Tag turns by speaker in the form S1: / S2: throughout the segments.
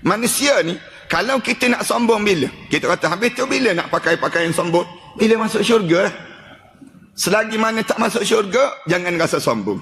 S1: Manusia ni, kalau kita nak sombong bila? Kita kata habis tu bila nak pakai pakaian sombong? Bila masuk syurga lah. Selagi mana tak masuk syurga, jangan rasa sombong.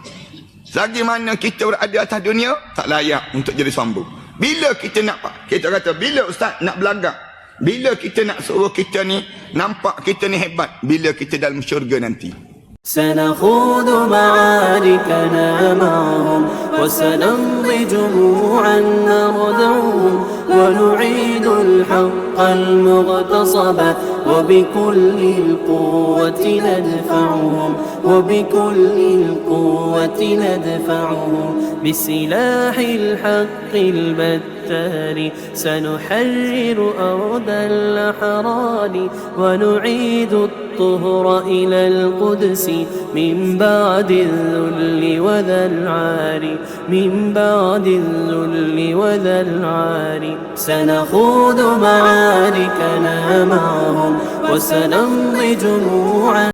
S1: Selagi mana kita berada atas dunia, tak layak untuk jadi sombong. Bila kita nak, kita kata bila ustaz nak belagak, bila kita nak suruh kita ni nampak kita ni hebat, bila kita dalam syurga nanti.
S2: سنخوض معاركنا معهم وسنمضي جموعا نردعهم ونعيد الحق المغتصب وبكل القوة ندفعهم وبكل القوة ندفعهم بسلاح الحق البتار سنحرر أرض الأحرار ونعيد الطهر إلى القدس من بعد الذل وذا العار من بعد الذل وذا العار سنخوض معاركنا معهم وسنمضي جموعا.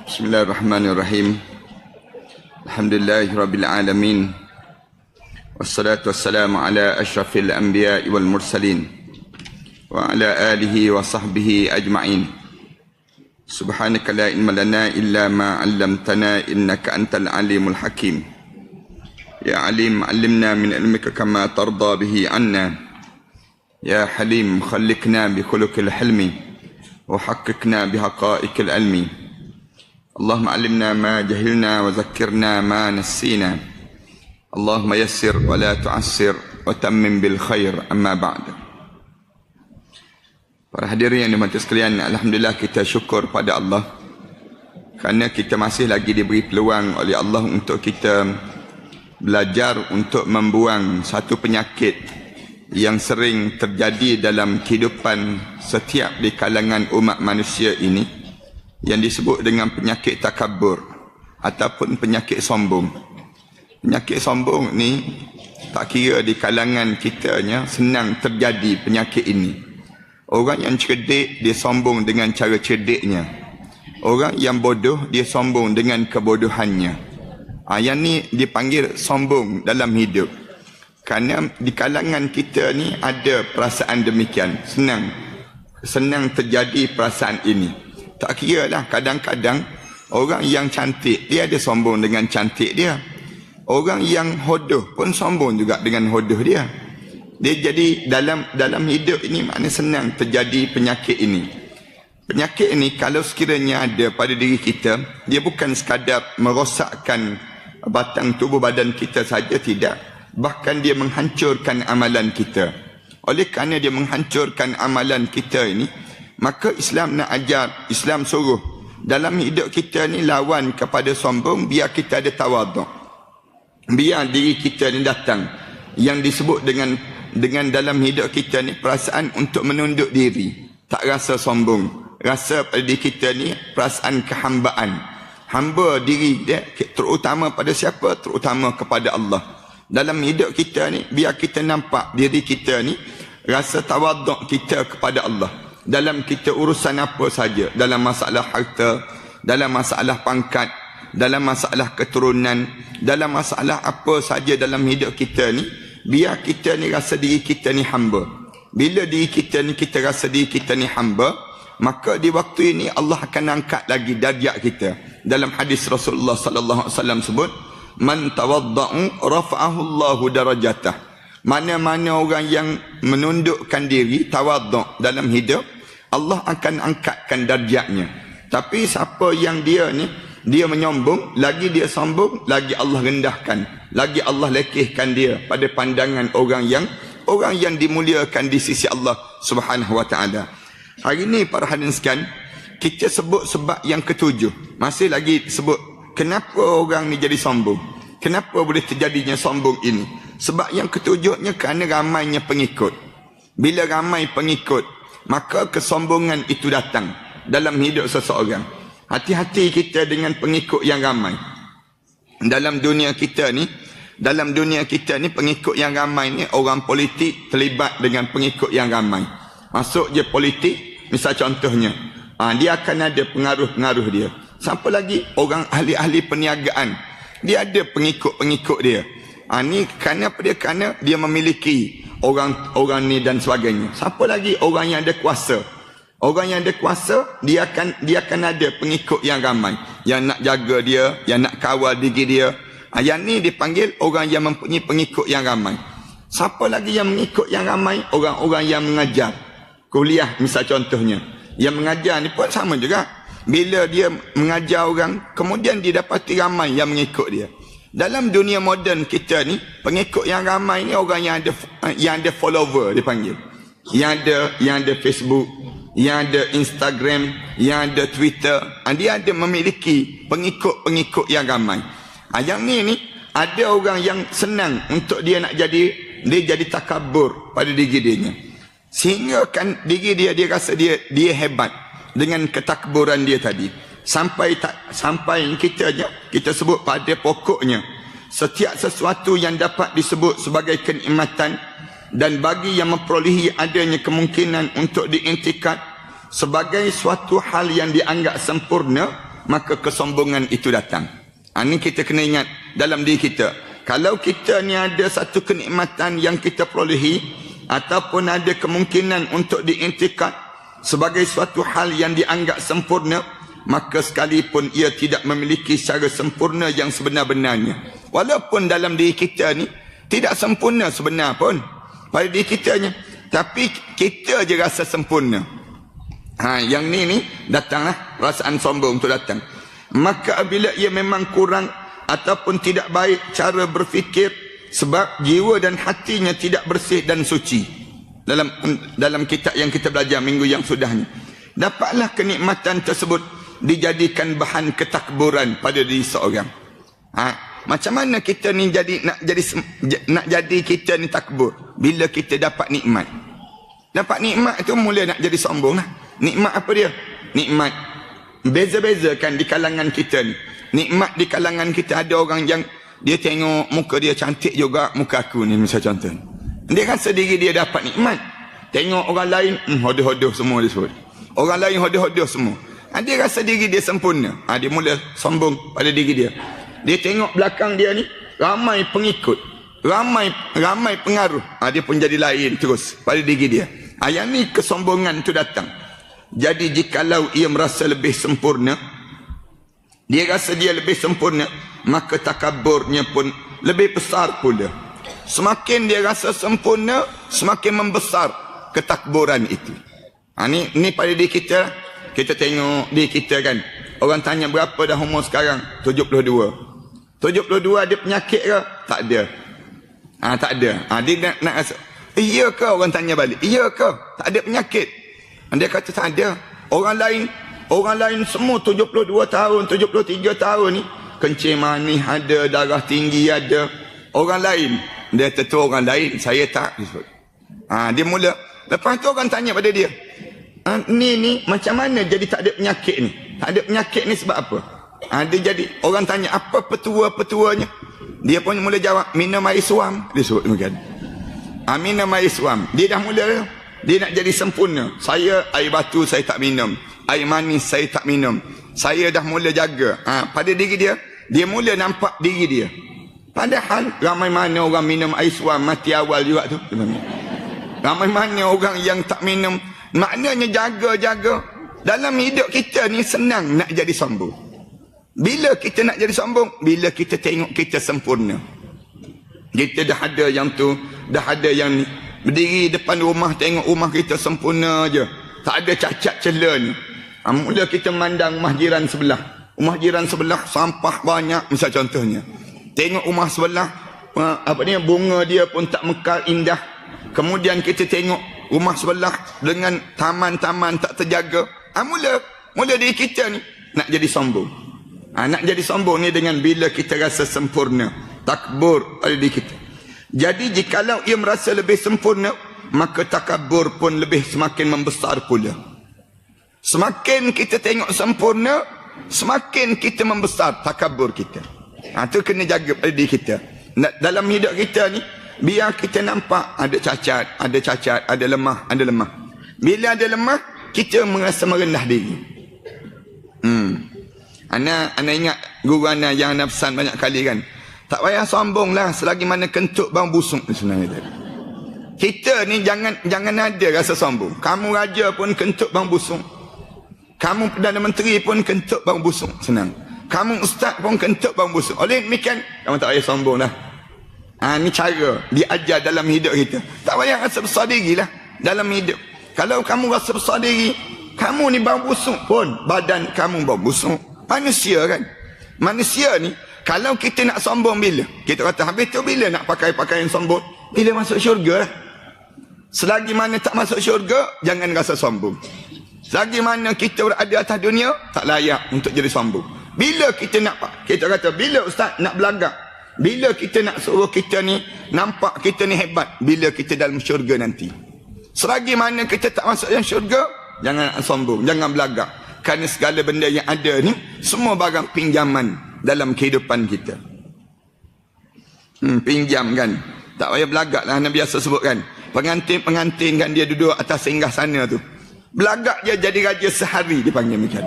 S1: بسم الله الرحمن الرحيم. الحمد لله رب العالمين والصلاة والسلام على أشرف الأنبياء والمرسلين وعلى آله وصحبه أجمعين. سبحانك لا علم لنا إلا ما علمتنا إنك أنت العليم الحكيم. يا عليم علمنا من علمك كما ترضى به عنا. يا حليم خلقنا بخلق الحلم وحققنا بحقائق العلم. اللهم علمنا ما جهلنا وذكرنا ما نسينا. اللهم يسر ولا تعسر وتمم بالخير. أما بعد. Para hadirin yang dimati sekalian, alhamdulillah kita syukur pada Allah kerana kita masih lagi diberi peluang oleh Allah untuk kita belajar untuk membuang satu penyakit yang sering terjadi dalam kehidupan setiap di kalangan umat manusia ini, yang disebut dengan penyakit takabur ataupun penyakit sombong. Penyakit sombong ni tak kira di kalangan kitanya senang terjadi penyakit ini. Orang yang cerdik dia sombong dengan cara cerdiknya. Orang yang bodoh dia sombong dengan kebodohannya. Yang ni dipanggil sombong dalam hidup. Kerana di kalangan kita ni ada perasaan demikian. Senang terjadi perasaan ini. Tak kira lah, kadang-kadang orang yang cantik dia ada sombong dengan cantik dia. Orang yang hodoh pun sombong juga dengan hodoh dia. Dia jadi dalam hidup ini makna senang terjadi penyakit ini. Penyakit ini kalau sekiranya ada pada diri kita, dia bukan sekadar merosakkan batang tubuh badan kita saja, tidak. Bahkan dia menghancurkan amalan kita. Oleh kerana dia menghancurkan amalan kita ini, maka Islam nak ajar, Islam suruh dalam hidup kita ni lawan kepada sombong, biar kita ada tawaduk. Biar diri kita ni datang yang disebut dengan dalam hidup kita ni perasaan untuk menunduk diri, tak rasa sombong, rasa pada diri kita ni perasaan kehambaan, hamba diri dia terutama pada siapa? Terutama kepada Allah. Dalam hidup kita ni biar kita nampak diri kita ni rasa tawaduk kita kepada Allah dalam kita urusan apa saja, dalam masalah harta, dalam masalah pangkat, dalam masalah keturunan, dalam masalah apa saja dalam hidup kita ni, biar kita ni rasa diri kita ni hamba. Bila diri kita ni kita rasa diri kita ni hamba, maka di waktu ini Allah akan angkat lagi darjat kita. Dalam hadis Rasulullah sallallahu alaihi wasallam sebut, man tawadda'u rafa'ahu Allahu darajatah. Mana-mana orang yang menundukkan diri, tawaddu' dalam hidup, Allah akan angkatkan darjatnya. Tapi siapa yang dia ni dia menyombong, lagi dia sombong, lagi Allah rendahkan, lagi Allah lekehkan dia pada pandangan orang yang dimuliakan di sisi Allah Subhanahu wa taala. Hari ini para hadirin sekalian, kita sebut sebab yang ketujuh. Masih lagi sebut kenapa orang ni jadi sombong. Kenapa boleh terjadinya sombong ini? Sebab yang ketujuhnya kerana ramainya pengikut. Bila ramai pengikut, maka kesombongan itu datang dalam hidup seseorang. Hati-hati kita dengan pengikut yang ramai. Dalam dunia kita ni pengikut yang ramai ni, orang politik terlibat dengan pengikut yang ramai. Masuk je politik, misal contohnya, dia akan ada pengaruh-pengaruh dia. Siapa lagi? Orang ahli-ahli perniagaan, dia ada pengikut-pengikut dia. Ni kerana apa dia? Kerana dia memiliki orang ni dan sebagainya. Siapa lagi? Orang yang ada kuasa. Orang yang ada kuasa, dia akan ada pengikut yang ramai, yang nak jaga dia, yang nak kawal diri dia. Yang ni dipanggil orang yang mempunyai pengikut yang ramai. Siapa lagi yang mengikut yang ramai? Orang-orang yang mengajar. Kuliah misal contohnya. Yang mengajar ni pun sama juga. Bila dia mengajar orang, kemudian dia dapati ramai yang mengikut dia. Dalam dunia moden kita ni, pengikut yang ramai ni orang yang ada follower dipanggil. Yang ada Facebook, yang ada Instagram, yang ada Twitter. Dia ada memiliki pengikut-pengikut yang ramai. Yang ni ada orang yang senang untuk dia nak jadi takabur pada diri dia. Sehingga kan diri dia rasa dia hebat dengan ketakburan dia tadi. Sampai kita sebut pada pokoknya, setiap sesuatu yang dapat disebut sebagai kenikmatan dan bagi yang memperolehi adanya kemungkinan untuk diintikad sebagai suatu hal yang dianggap sempurna, maka kesombongan itu datang. Ini kita kena ingat dalam diri kita. Kalau kita ni ada satu kenikmatan yang kita perolehi ataupun ada kemungkinan untuk diintikad sebagai suatu hal yang dianggap sempurna, maka sekalipun ia tidak memiliki secara sempurna yang sebenar-benarnya. Walaupun dalam diri kita ni tidak sempurna sebenar pun pada diri kita ni, tapi kita je rasa sempurna. Yang ni datanglah perasaan sombong tu datang. Maka apabila ia memang kurang ataupun tidak baik cara berfikir, sebab jiwa dan hatinya tidak bersih dan suci. Dalam kitab yang kita belajar minggu yang sudah ni, dapatlah kenikmatan tersebut dijadikan bahan ketakburan pada diri seorang. Macam mana kita ni nak jadi kita ni takbur? Bila kita dapat nikmat. Dapat nikmat tu mula nak jadi sombong lah. Nikmat apa dia? Nikmat beza-beza kan di kalangan kita ni. Nikmat di kalangan kita, ada orang yang dia tengok muka dia cantik juga muka aku ni misal contoh. Dia rasa diri dia dapat nikmat. Tengok orang lain hodoh-hodoh semua dia sebut. Orang lain hodoh-hodoh semua. Dia rasa diri dia sempurna. Dia mula sombong pada diri dia. Dia tengok belakang dia ni ramai pengikut, ramai pengaruh. Dia pun jadi lain terus pada diri dia. Yang ni kesombongan tu datang. Jadi jikalau ia merasa lebih sempurna, dia rasa dia lebih sempurna, maka takaburnya pun lebih besar pula. Semakin dia rasa sempurna, semakin membesar ketakburan itu. Ni pada diri kita. Kita tengok diri kita kan. Orang tanya berapa dah umur sekarang? 72. 72 ada penyakit ke? Tak ada. Tak ada. Dia nak rasa, iya ke? Orang tanya balik, iya ke? Tak ada penyakit. Dia kata tak ada. Orang lain semua 72 tahun, 73 tahun ni kencing manis ada, darah tinggi ada. Orang lain, dia tentu orang lain, saya tak. Dia mula. Lepas tu orang tanya pada dia, ni macam mana jadi tak ada penyakit ni? Tak ada penyakit ni sebab apa? Dia jadi, orang tanya apa petua-petuanya? Dia pun mula jawab, minum air suam. Dia sebut demikian. Minum air suam. Dia dah mula, dia nak jadi sempurna. Saya air batu saya tak minum, air manis saya tak minum. Saya dah mula jaga. Pada diri dia, dia mula nampak diri dia. Padahal ramai mana orang minum air suam mati awal juga tu. Ramai mana orang yang tak minum. Maknanya jaga-jaga. Dalam hidup kita ni senang nak jadi sombong. Bila kita nak jadi sombong? Bila kita tengok kita sempurna. Kita dah ada yang tu, dah ada yang ni. Berdiri depan rumah, tengok rumah kita sempurna je, tak ada cacat celah ni. Mula kita memandang rumah jiran sebelah. Rumah jiran sebelah sampah banyak misal contohnya. Tengok rumah sebelah, bunga dia pun tak mekar indah. Kemudian kita tengok rumah sebelah dengan taman-taman tak terjaga. Mula diri kita ni nak jadi sombong. Nak jadi sombong ni dengan bila kita rasa sempurna, takbur pada diri kita. Jadi jikalau ia merasa lebih sempurna, maka takabur pun semakin membesar pula. Semakin kita tengok sempurna, semakin kita membesar takabur kita. Itu kena jaga pada diri kita. Dalam hidup kita ni, biar kita nampak ada cacat, ada lemah. Bila ada lemah, kita merasa merendah diri. Ana ingat guru ana yang ana pesan banyak kali kan. Tak payah sombong lah selagi mana kentut bang busuk sebenarnya tadi. Kita ni jangan ada rasa sombong. Kamu raja pun kentut bang busuk. Kamu Perdana Menteri pun kentut bang busuk. Senang. Kamu ustaz pun kentut bang busuk. Oleh demikian, kamu tak payah sombong lah. Ni cara diajar dalam hidup kita. Tak payah rasa besar diri lah dalam hidup. Kalau kamu rasa besar diri, kamu ni bang busuk pun, badan kamu bang busuk. Manusia kan. Manusia ni, kalau kita nak sombong bila? Kita kata habis tu bila nak pakai pakaian sombong? Bila masuk syurga lah. Selagi mana tak masuk syurga, jangan rasa sombong. Selagi mana kita berada atas dunia, tak layak untuk jadi sombong. Bila kita nak, kita kata bila ustaz nak belagak, bila kita nak suruh kita ni nampak kita ni hebat, bila kita dalam syurga nanti. Selagi mana kita tak masuk dalam syurga, jangan sombong, jangan belagak. Kerana segala benda yang ada ni semua barang pinjaman dalam kehidupan kita. Pinjam kan. Tak payah belagak lah. Nabi biasa sebut kan, pengantin kan dia duduk atas singgah sana tu. Belagak dia jadi raja sehari, dipanggil macam.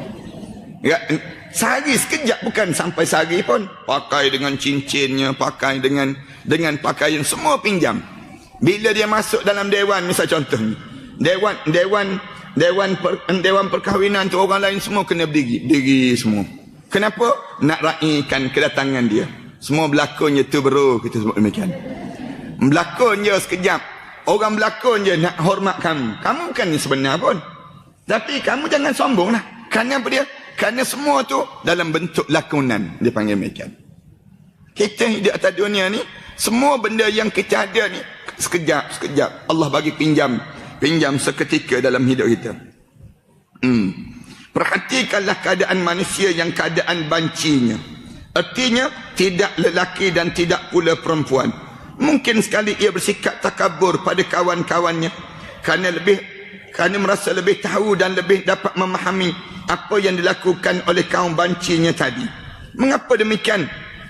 S1: Sehari sekejap, bukan sampai sehari pun. Pakai dengan cincinnya, pakai dengan pakaian, semua pinjam. Bila dia masuk dalam dewan, misal contoh ni, dewan perkahwinan tu orang lain semua kena berdiri semua. Kenapa? Nak raikan kedatangan dia. Semua berlakon je tu bro, kita sebut demikian. Berlakon je sekejap. Orang berlakon je nak hormat kamu. Kamu bukan sebenar pun. Tapi kamu jangan sombong lah. Kerana apa dia? Kerana semua tu dalam bentuk lakonan, dia panggil demikian. Kita hidup atas dunia ni, semua benda yang kita ada ni sekejap Allah bagi pinjam seketika dalam hidup kita. Perhatikanlah keadaan manusia yang keadaan bancinya. Artinya tidak lelaki dan tidak pula perempuan. Mungkin sekali ia bersikap takabur pada kawan-kawannya kerana merasa lebih tahu dan lebih dapat memahami apa yang dilakukan oleh kaum bancinya tadi. Mengapa demikian?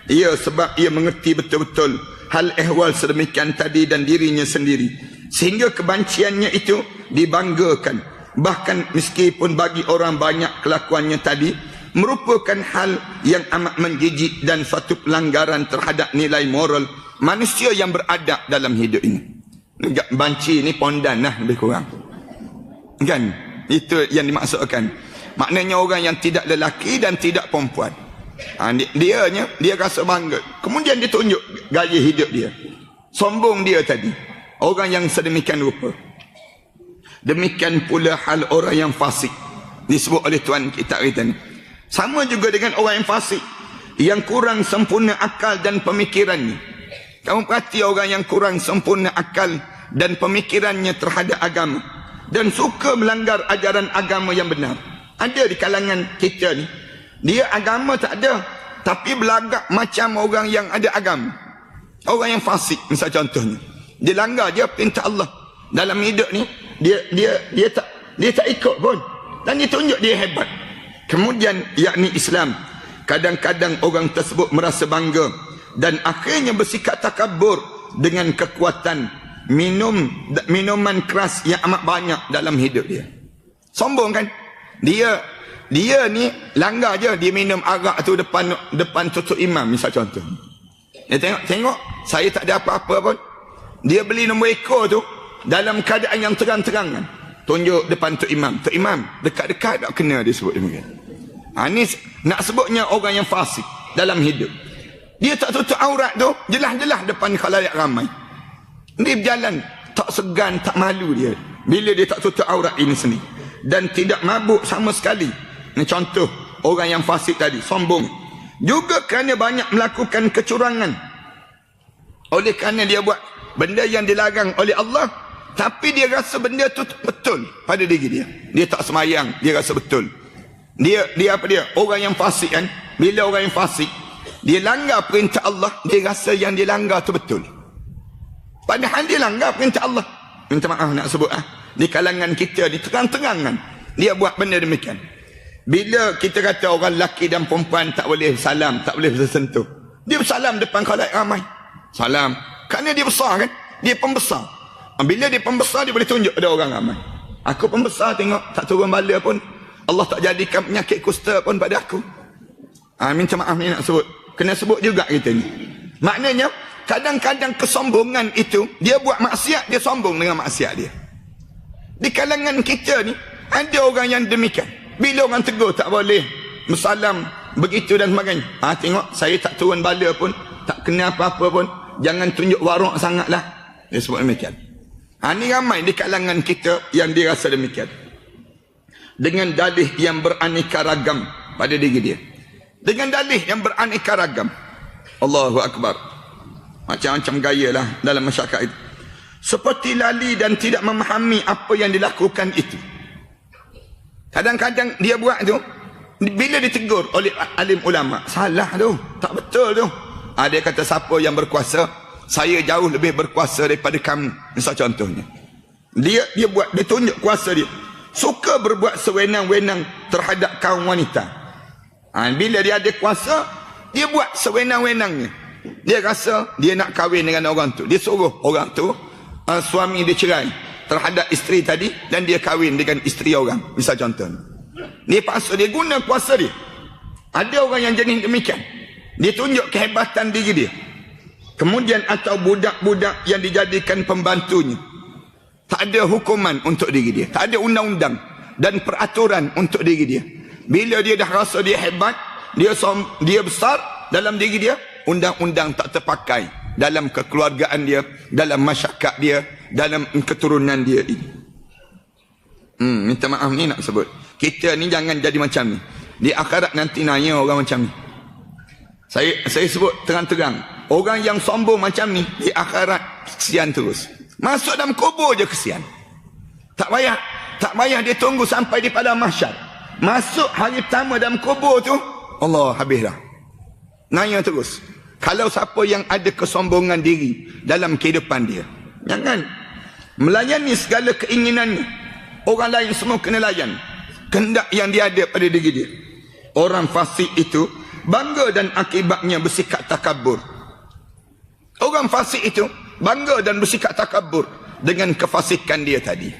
S1: Sebab ia mengerti betul-betul hal ehwal sedemikian tadi dan dirinya sendiri, sehingga kebanciannya itu dibanggakan. Bahkan meskipun bagi orang banyak kelakuannya tadi merupakan hal yang amat menjijik dan suatu pelanggaran terhadap nilai moral manusia yang beradab dalam hidup ini. Banci ni pondan lah lebih kurang kan, itu yang dimaksudkan. Maknanya orang yang tidak lelaki dan tidak perempuan. Dia rasa bangga, kemudian dia tunjuk gaya hidup dia, sombong dia tadi, orang yang sedemikian rupa. Demikian pula hal orang yang fasik, disebut oleh Tuhan kita hari ini. Sama juga dengan orang yang fasik, yang kurang sempurna akal dan pemikirannya. Kamu perhati orang yang kurang sempurna akal dan pemikirannya terhadap agama, dan suka melanggar ajaran agama yang benar. Ada di kalangan kita ni, dia agama tak ada, tapi belagak macam orang yang ada agama. Orang yang fasik, misal contohnya, dia langgar je perintah Allah dalam hidup ni. Dia tak ikut pun, dan dia tunjuk dia hebat. Kemudian yakni Islam, kadang-kadang orang tersebut merasa bangga dan akhirnya bersikap takabur dengan kekuatan minuman keras yang amat banyak dalam hidup dia. Sombong kan? Dia ni langgar je, dia minum arak tu depan tutup imam, misal contoh. Dia tengok saya tak ada apa-apa pun. Dia beli nombor ekor tu dalam keadaan yang terang-terangan, tunjuk depan Tok Imam. Tok Imam dekat-dekat tak kena, dia sebut demikian. Ni nak sebutnya orang yang fasik dalam hidup. Dia tak tutup aurat tu jelas-jelas depan khalayak ramai. Dia berjalan tak segan, tak malu dia bila dia tak tutup aurat ini sendiri, dan tidak mabuk sama sekali. Ini contoh orang yang fasik tadi, sombong. Juga kerana banyak melakukan kecurangan, oleh kerana dia buat benda yang dilarang oleh Allah, tapi dia rasa benda tu betul pada diri dia. Dia tak semayang, dia rasa betul. Dia apa dia? Orang yang fasik kan, bila orang yang fasik dia langgar perintah Allah, dia rasa yang dia langgar tu betul, padahal dia langgar perintah Allah. Minta maaf nak sebut di kalangan kita di terang-terangan dia buat benda demikian. Bila kita kata orang lelaki dan perempuan tak boleh salam, tak boleh bersentuh, dia bersalam depan khalayak ramai. Salam, kerana dia besar kan, dia pembesar. Bila dia pembesar, dia boleh tunjuk pada orang ramai, aku pembesar, tengok tak turun bala pun, Allah tak jadikan penyakit kusta pun pada aku. Minta maaf ni nak sebut, kena sebut juga kita ni. Maknanya, kadang-kadang kesombongan itu, dia buat maksiat, dia sombong dengan maksiat dia. Di kalangan kita ni, ada orang yang demikian. Bila orang tegur, tak boleh bersalam, begitu dan sebagainya. Tengok, saya tak turun bala pun, tak kena apa-apa pun, jangan tunjuk warok sangatlah. Dia sebut demikian. Ini ramai di kalangan kita yang dia rasa demikian. Dengan dalih yang beraneka ragam pada diri dia. Dengan dalih yang beraneka ragam. Allahu Akbar. Macam-macam gaya lah dalam masyarakat itu. Seperti lali dan tidak memahami apa yang dilakukan itu. Kadang-kadang dia buat tu, bila ditegur oleh alim ulama, salah tu, tak betul tu. Dia kata, siapa yang berkuasa, saya jauh lebih berkuasa daripada kamu. Misal contohnya, dia buat, dia tunjuk kuasa dia, suka berbuat sewenang-wenang terhadap kaum wanita. Bila dia ada kuasa, dia buat sewenang-wenangnya. Dia rasa dia nak kahwin dengan orang tu, dia suruh orang tu, suami dia cerai terhadap isteri tadi, dan dia kahwin dengan isteri orang. Misal contohnya, dia paksa, dia guna kuasa dia. Ada orang yang jenis demikian, dia tunjuk kehebatan diri dia. Kemudian atau budak-budak yang dijadikan pembantunya, tak ada hukuman untuk diri dia, tak ada undang-undang dan peraturan untuk diri dia. Bila dia dah rasa dia hebat, dia besar dalam diri dia, undang-undang tak terpakai dalam kekeluargaan dia, dalam masyarakat dia, dalam keturunan dia ini. Minta maaf ni nak sebut, kita ni jangan jadi macam ni. Di akhirat nanti nanya orang macam ni. Saya sebut terang-terang, orang yang sombong macam ni di akhirat kesian terus. Masuk dalam kubur je kesian. Tak payah dia tunggu sampai di padang mahsyar. Masuk hari pertama dalam kubur tu, Allah, habis dah. Nanya terus. Kalau siapa yang ada kesombongan diri dalam kehidupan dia, jangan melayani segala keinginannya. Orang lain semua kena layan kehendak yang dia ada pada diri dia. Orang fasik itu bangga dan akibatnya bersikap takabur. Orang fasik itu bangga dan bersikap takabur dengan kefasikan dia tadi.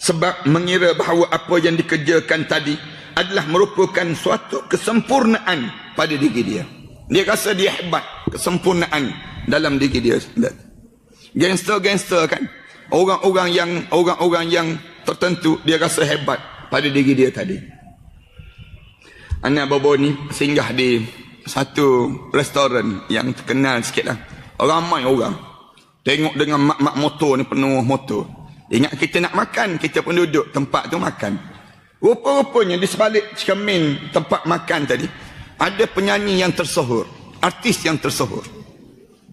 S1: Sebab mengira bahawa apa yang dikerjakan tadi adalah merupakan suatu kesempurnaan pada diri dia. Dia rasa dia hebat, kesempurnaan dalam diri dia. Gangster-gangster kan, orang-orang yang tertentu dia rasa hebat pada diri dia tadi. Anak bobo ni singgah di satu restoran yang terkenal sikit lah. Ramai orang tengok dengan mak-mak motor ni, penuh motor. Ingat kita nak makan, kita pun duduk tempat tu makan. Rupa-rupanya di sebalik cermin tempat makan tadi ada penyanyi yang tersohor, artis yang tersohor.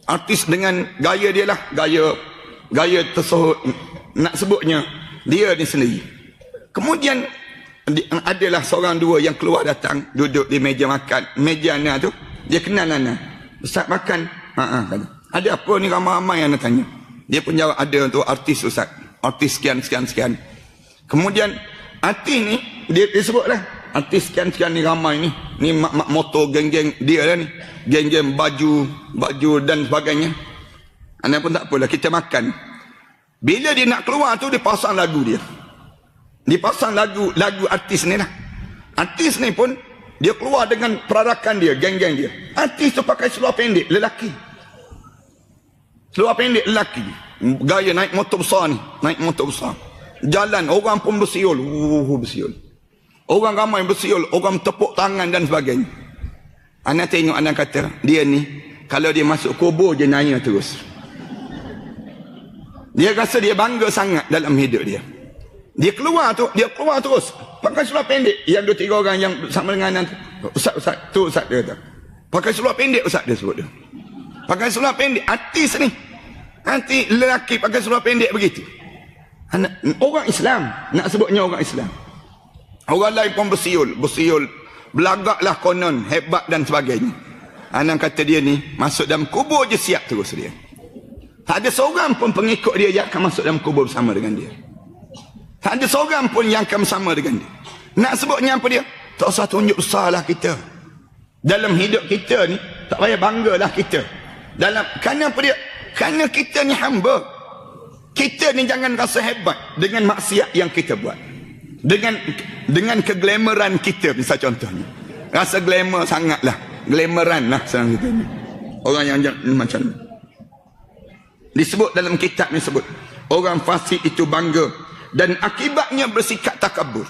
S1: Artis dengan gaya dia lah, gaya tersohor, nak sebutnya dia ni sendiri. Kemudian adalah seorang dua yang keluar datang, duduk di meja makan, meja Ana tu. Dia kenal Ana. Ustaz makan? Kata. Ada apa ni, ramai-ramai Ana tanya. Dia pun jawab, ada untuk artis Ustaz, artis sekian. Kemudian artis ni dia sebutlah, artis sekian ni ramai ni mak-mak motor, geng-geng dia lah ni, geng-geng baju dan sebagainya. Ana pun tak apalah, kita makan. Bila dia nak keluar tu, dia pasang lagu dia. Dia pasang lagu artis ni lah. Artis ni pun dia keluar dengan perarakan dia, geng-geng dia. Artis tu pakai seluar pendek lelaki. Seluar pendek lelaki. Gaya naik motor besar ni, naik motor besar. Jalan, orang pun bersiul. Bersiul. Orang ramai bersiul, orang tepuk tangan dan sebagainya. Anak tengok, anak kata, dia ni kalau dia masuk kubur je nanya terus. Dia rasa dia bangga sangat dalam hidup dia. Dia keluar terus. Pakai seluar pendek. Yang 2-3 orang yang bersama dengan anak, Ustaz, tu Ustaz dia kata. Pakai seluar pendek Ustaz dia sebut dia. Pakai seluar pendek. Artis ni. Artis lelaki pakai seluar pendek begitu. Orang Islam. Nak sebutnya orang Islam. Orang lain pun bersiul. Belagaklah konon, hebat dan sebagainya. Anak kata dia ni, masuk dalam kubur je siap terus dia. Tak ada seorang pun pengikut dia yang akan masuk dalam kubur bersama dengan dia. Tak ada seorang pun yang akan bersama dengan dia. Nak sebutnya apa dia? Tak usah tunjuk besarlah kita. Dalam hidup kita ni, tak payah banggalah kita. Kerana apa dia? Kerana kita ni hamba. Kita ni jangan rasa hebat dengan maksiat yang kita buat. Dengan keglamoran kita, misal contohnya. Rasa glamour sangat lah. Glamoran lah senang kita ni. Orang yang macam ni. Disebut dalam kitab ni sebut. Orang fasik itu bangga. Dan akibatnya bersikap takabur.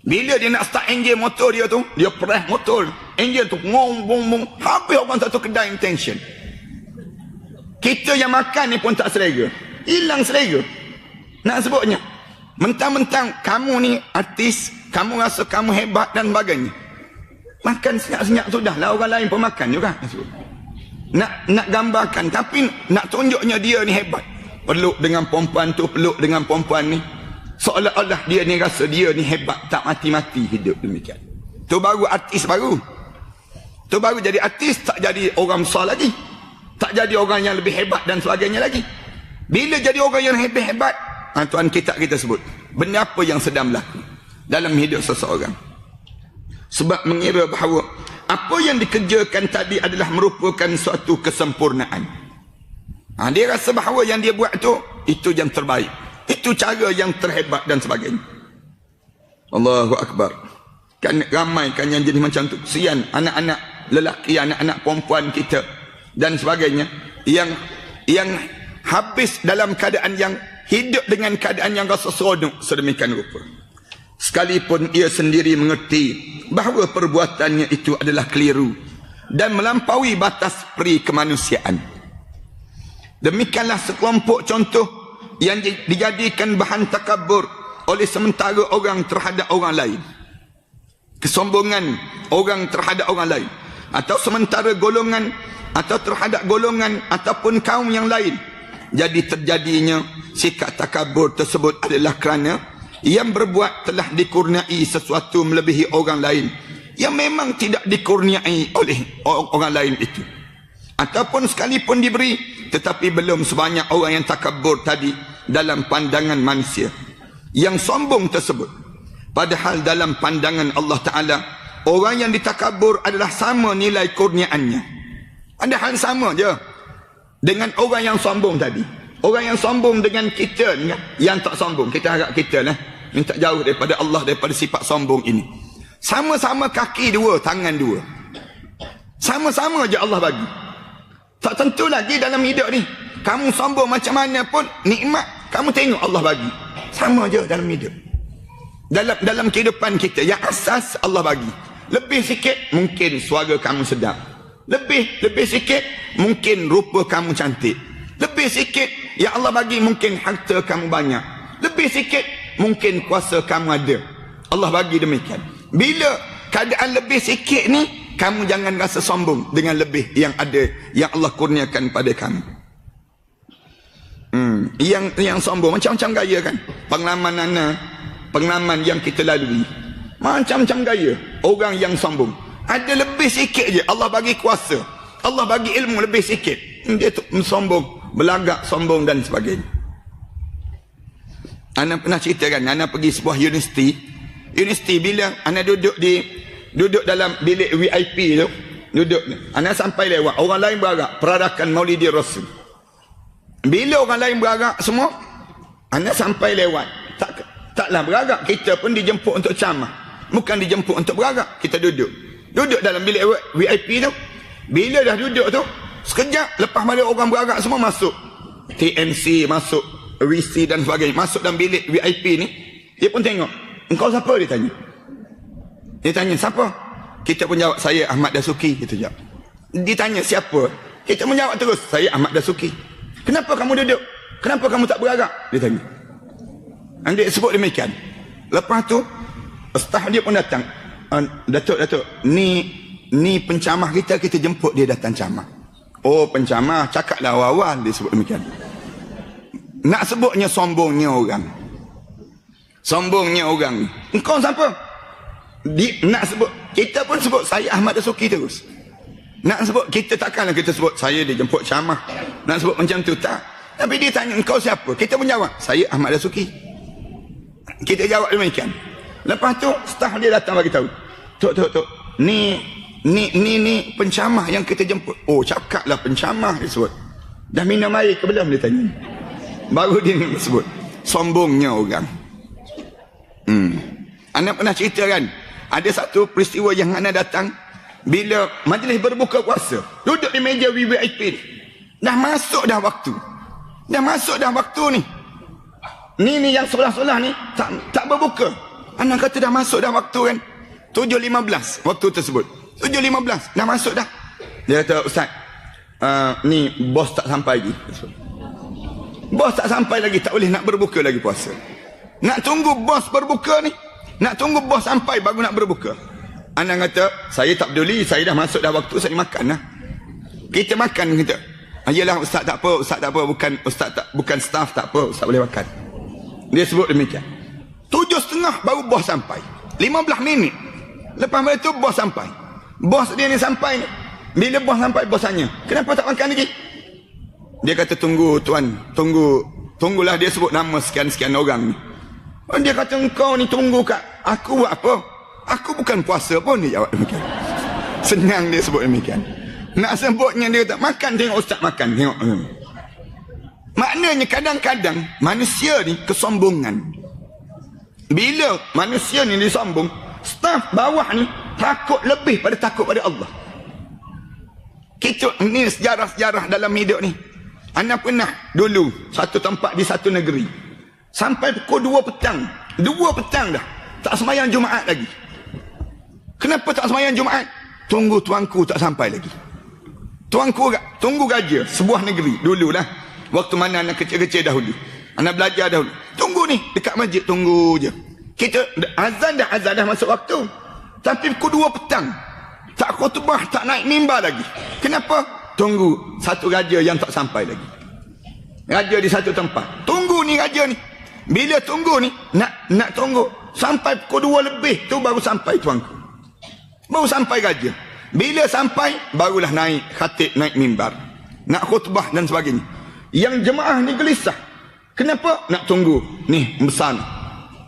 S1: Bila dia nak start enjin motor dia tu, dia press motor. Enjin tu ngong bong bong. Habis orang satu kedai intention. Kita yang makan ni pun tak selera. Hilang selera. Nak sebutnya. Mentang-mentang kamu ni artis, kamu rasa kamu hebat dan sebagainya. Makan senyap-senyap sudahlah, orang lain pun makan juga. Nak gambarkan, tapi nak tunjuknya dia ni hebat. Peluk dengan perempuan tu, peluk dengan perempuan ni. Seolah-olah dia ni rasa dia ni hebat, tak mati-mati hidup demikian. Tu baru artis baru. Tu baru jadi artis, tak jadi orang besar lagi. Tak jadi orang yang lebih hebat dan sebagainya lagi. Bila jadi orang yang hebat-hebat, Tuan kita sebut, benda apa yang sedang berlaku dalam hidup seseorang. Sebab mengira bahawa apa yang dikerjakan tadi adalah merupakan suatu kesempurnaan. Dia rasa bahawa yang dia buat tu, itu yang terbaik. Itu cara yang terhebat dan sebagainya. Allahu Akbar. Kan ramai kan yang jadi macam tu. Sian anak-anak lelaki, anak-anak perempuan kita dan sebagainya. Yang habis dalam keadaan yang hidup dengan keadaan yang rasa seronok sedemikian rupa. Sekalipun ia sendiri mengerti bahawa perbuatannya itu adalah keliru dan melampaui batas peri kemanusiaan. Demikianlah sekelompok contoh yang dijadikan bahan takabur oleh sementara orang terhadap orang lain. Kesombongan orang terhadap orang lain. Atau sementara golongan atau terhadap golongan ataupun kaum yang lain. Jadi terjadinya sikap takabur tersebut adalah kerana yang berbuat telah dikurniai sesuatu melebihi orang lain yang memang tidak dikurniai oleh orang lain itu. Ataupun sekalipun diberi, tetapi belum sebanyak orang yang takabur tadi dalam pandangan manusia yang sombong tersebut. Padahal dalam pandangan Allah Ta'ala, orang yang ditakabur adalah sama nilai kurniaannya. Ada hal sama je dengan orang yang sombong tadi. Orang yang sombong dengan kita ni, yang tak sombong, kita harap kita lah minta jauh daripada Allah, daripada sifat sombong ini. Sama-sama kaki dua, tangan dua. Sama-sama je Allah bagi. Tak tentu lagi dalam hidup ni. Kamu sombong macam mana pun, nikmat kamu tengok Allah bagi. Sama je dalam hidup. Dalam kehidupan kita, yang asas Allah bagi. Lebih sikit, mungkin suara kamu sedap. Lebih sikit, mungkin rupa kamu cantik. Lebih sikit, yang Allah bagi mungkin harta kamu banyak. Lebih sikit, mungkin kuasa kamu ada. Allah bagi demikian. Bila keadaan lebih sikit ni, kamu jangan rasa sombong dengan lebih yang ada, yang Allah kurniakan pada kamu. Yang sombong macam-macam gaya kan. Pengalaman yang kita lalui, macam-macam gaya. Orang yang sombong, ada lebih sikit je Allah bagi kuasa, Allah bagi ilmu lebih sikit, dia tu sombong, belagak, sombong dan sebagainya. Ana pernah ceritakan, ana pergi sebuah universiti bila ana duduk dalam bilik VIP tu, ana sampai lewat, orang lain beragak peradakan Maulidi Rasul. Bila orang lain beragak semua, ana sampai lewat, taklah beragak, kita pun dijemput untuk ceramah, bukan dijemput untuk beragak. Kita duduk dalam bilik VIP tu. Bila dah duduk tu, sekejap lepas mana orang beragak semua masuk, TNC masuk, WC dan sebagainya, masuk dalam bilik VIP ni, dia pun tengok, engkau siapa? Dia tanya siapa? Kita pun jawab, saya Ahmad Dasuki. Kita jawab. Dia tanya siapa? Kita pun jawab terus, saya Ahmad Dasuki. Kenapa kamu duduk? Kenapa kamu tak beragak? Dia tanya. Dia sebut demikian. Lepas tu staf dia pun datang. Datuk, ni pencamah kita jemput dia datang ceramah. Oh, pencamah, cakaplah awal-awal, dia sebut demikian. Nak sebutnya sombongnya orang. Engkau siapa? Nak sebut, kita pun sebut saya Ahmad Dasuki terus. Nak sebut, kita takkanlah kita sebut saya dijemput ceramah. Nak sebut macam tu, tak. Tapi dia tanya, engkau siapa? Kita pun jawab, saya Ahmad Dasuki. Kita jawab demikian. Lepas tu staf dia datang bagi tahu, Tok, ni pencamah yang kita jemput. Oh, cakaplah pencamah, dia sebut. Dah minum air ke belum, dia tanya. Baru dia sebut sombongnya orang. Anak pernah cerita kan, ada satu peristiwa yang Ana datang bila majlis berbuka puasa, duduk di meja VIP ni. Dah masuk dah waktu. Dah masuk dah waktu ni. Ni yang sebelah-sebelah ni tak berbuka. Ana kata dah masuk dah waktu kan. 7.15 waktu tersebut. 7.15 dah masuk dah. Dia kata, Ustaz, ni bos tak sampai lagi. Bos tak sampai lagi, tak boleh nak berbuka lagi puasa. Nak tunggu bos berbuka ni. Nak tunggu bos sampai baru nak berbuka. Ana kata, saya tak peduli, saya dah masuk dah waktu, saya makan lah. Kita makan kita. Ayolah Ustaz tak apa, Ustaz tak apa, bukan staff tak apa, Ustaz boleh makan. Dia sebut demikian. 7.30 baru bos sampai. 15 minit. Lepas itu bos sampai. Bos dia ni sampai ni. Bila bos sampai, bos tanya, kenapa tak makan lagi? Dia kata, tunggu tuan, tunggulah. Dia sebut nama sekian-sekian orang ni. Dia kata, engkau ni tunggu kat aku buat apa? Aku bukan puasa pun, dia jawab demikian. Senang dia sebut demikian. Nak sebutnya dia kata, makan, tengok Ustaz makan, tengok. Maknanya kadang-kadang manusia ni kesombongan. Bila manusia ni disombong, staf bawah ni takut lebih pada takut pada Allah. Kita ni sejarah-sejarah dalam hidup ni. Ana pernah dulu satu tempat di satu negeri. Sampai pukul 2 petang. 2 petang dah. Tak sembahyang Jumaat lagi. Kenapa tak sembahyang Jumaat? Tunggu tuanku tak sampai lagi. Tuanku tunggu gaja sebuah negeri dululah. Waktu mana anak kecil-kecil dahulu. Anak belajar dahulu. Tunggu ni dekat masjid, tunggu je. Kita azan dah masuk waktu. Tapi pukul 2 petang. Tak khutbah, tak naik mimbar lagi. Kenapa? Tunggu satu raja yang tak sampai lagi. Raja di satu tempat. Tunggu ni raja ni. Bila tunggu ni, nak tunggu sampai pukul 2 lebih tu baru sampai tuanku. Baru sampai raja. Bila sampai, barulah naik khatib, naik mimbar. Nak khutbah dan sebagainya. Yang jemaah ni gelisah. Kenapa? Nak tunggu. Ni besar.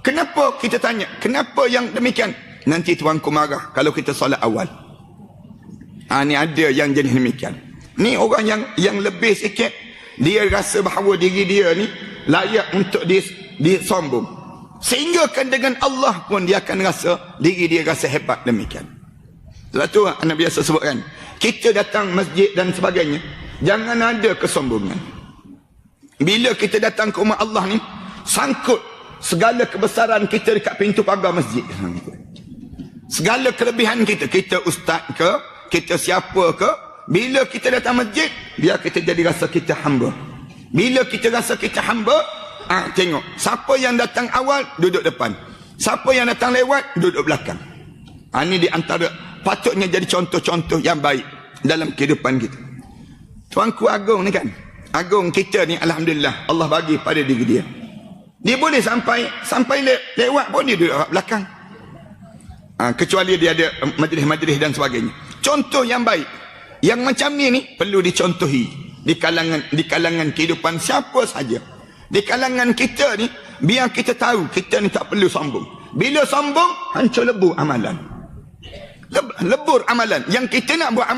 S1: Kenapa? Kita tanya. Kenapa yang demikian? Nanti tuanku marah kalau kita solat awal. Ni ada yang jenis demikian. Ni orang yang lebih sikit, dia rasa bahawa diri dia ni layak untuk disombong. Sehingga kan dengan Allah pun dia akan rasa diri dia rasa hebat demikian. Sebab tu anak biasa sebutkan, kita datang masjid dan sebagainya, jangan ada kesombongan. Bila kita datang ke rumah Allah ni, sangkut segala kebesaran kita dekat pintu pagar masjid. Segala kelebihan kita ustaz ke, kita siapa ke, bila kita datang masjid, biar kita jadi rasa kita hamba. Bila kita rasa kita hamba, tengok, siapa yang datang awal, duduk depan. Siapa yang datang lewat, duduk belakang. Ini di antara patutnya jadi contoh-contoh yang baik dalam kehidupan kita. Tuanku agung ni kan, agung kita ni alhamdulillah, Allah bagi pada diri dia. Dia boleh sampai lewat pun dia duduk belakang. Kecuali dia ada majlis-majlis dan sebagainya. Contoh yang baik. Yang macam ni perlu dicontohi di kalangan kehidupan siapa saja. Di kalangan kita ni, biar kita tahu kita ni tak perlu sombong. Bila sombong, hancur lebur amalan. Lebur amalan. Yang kita nak buat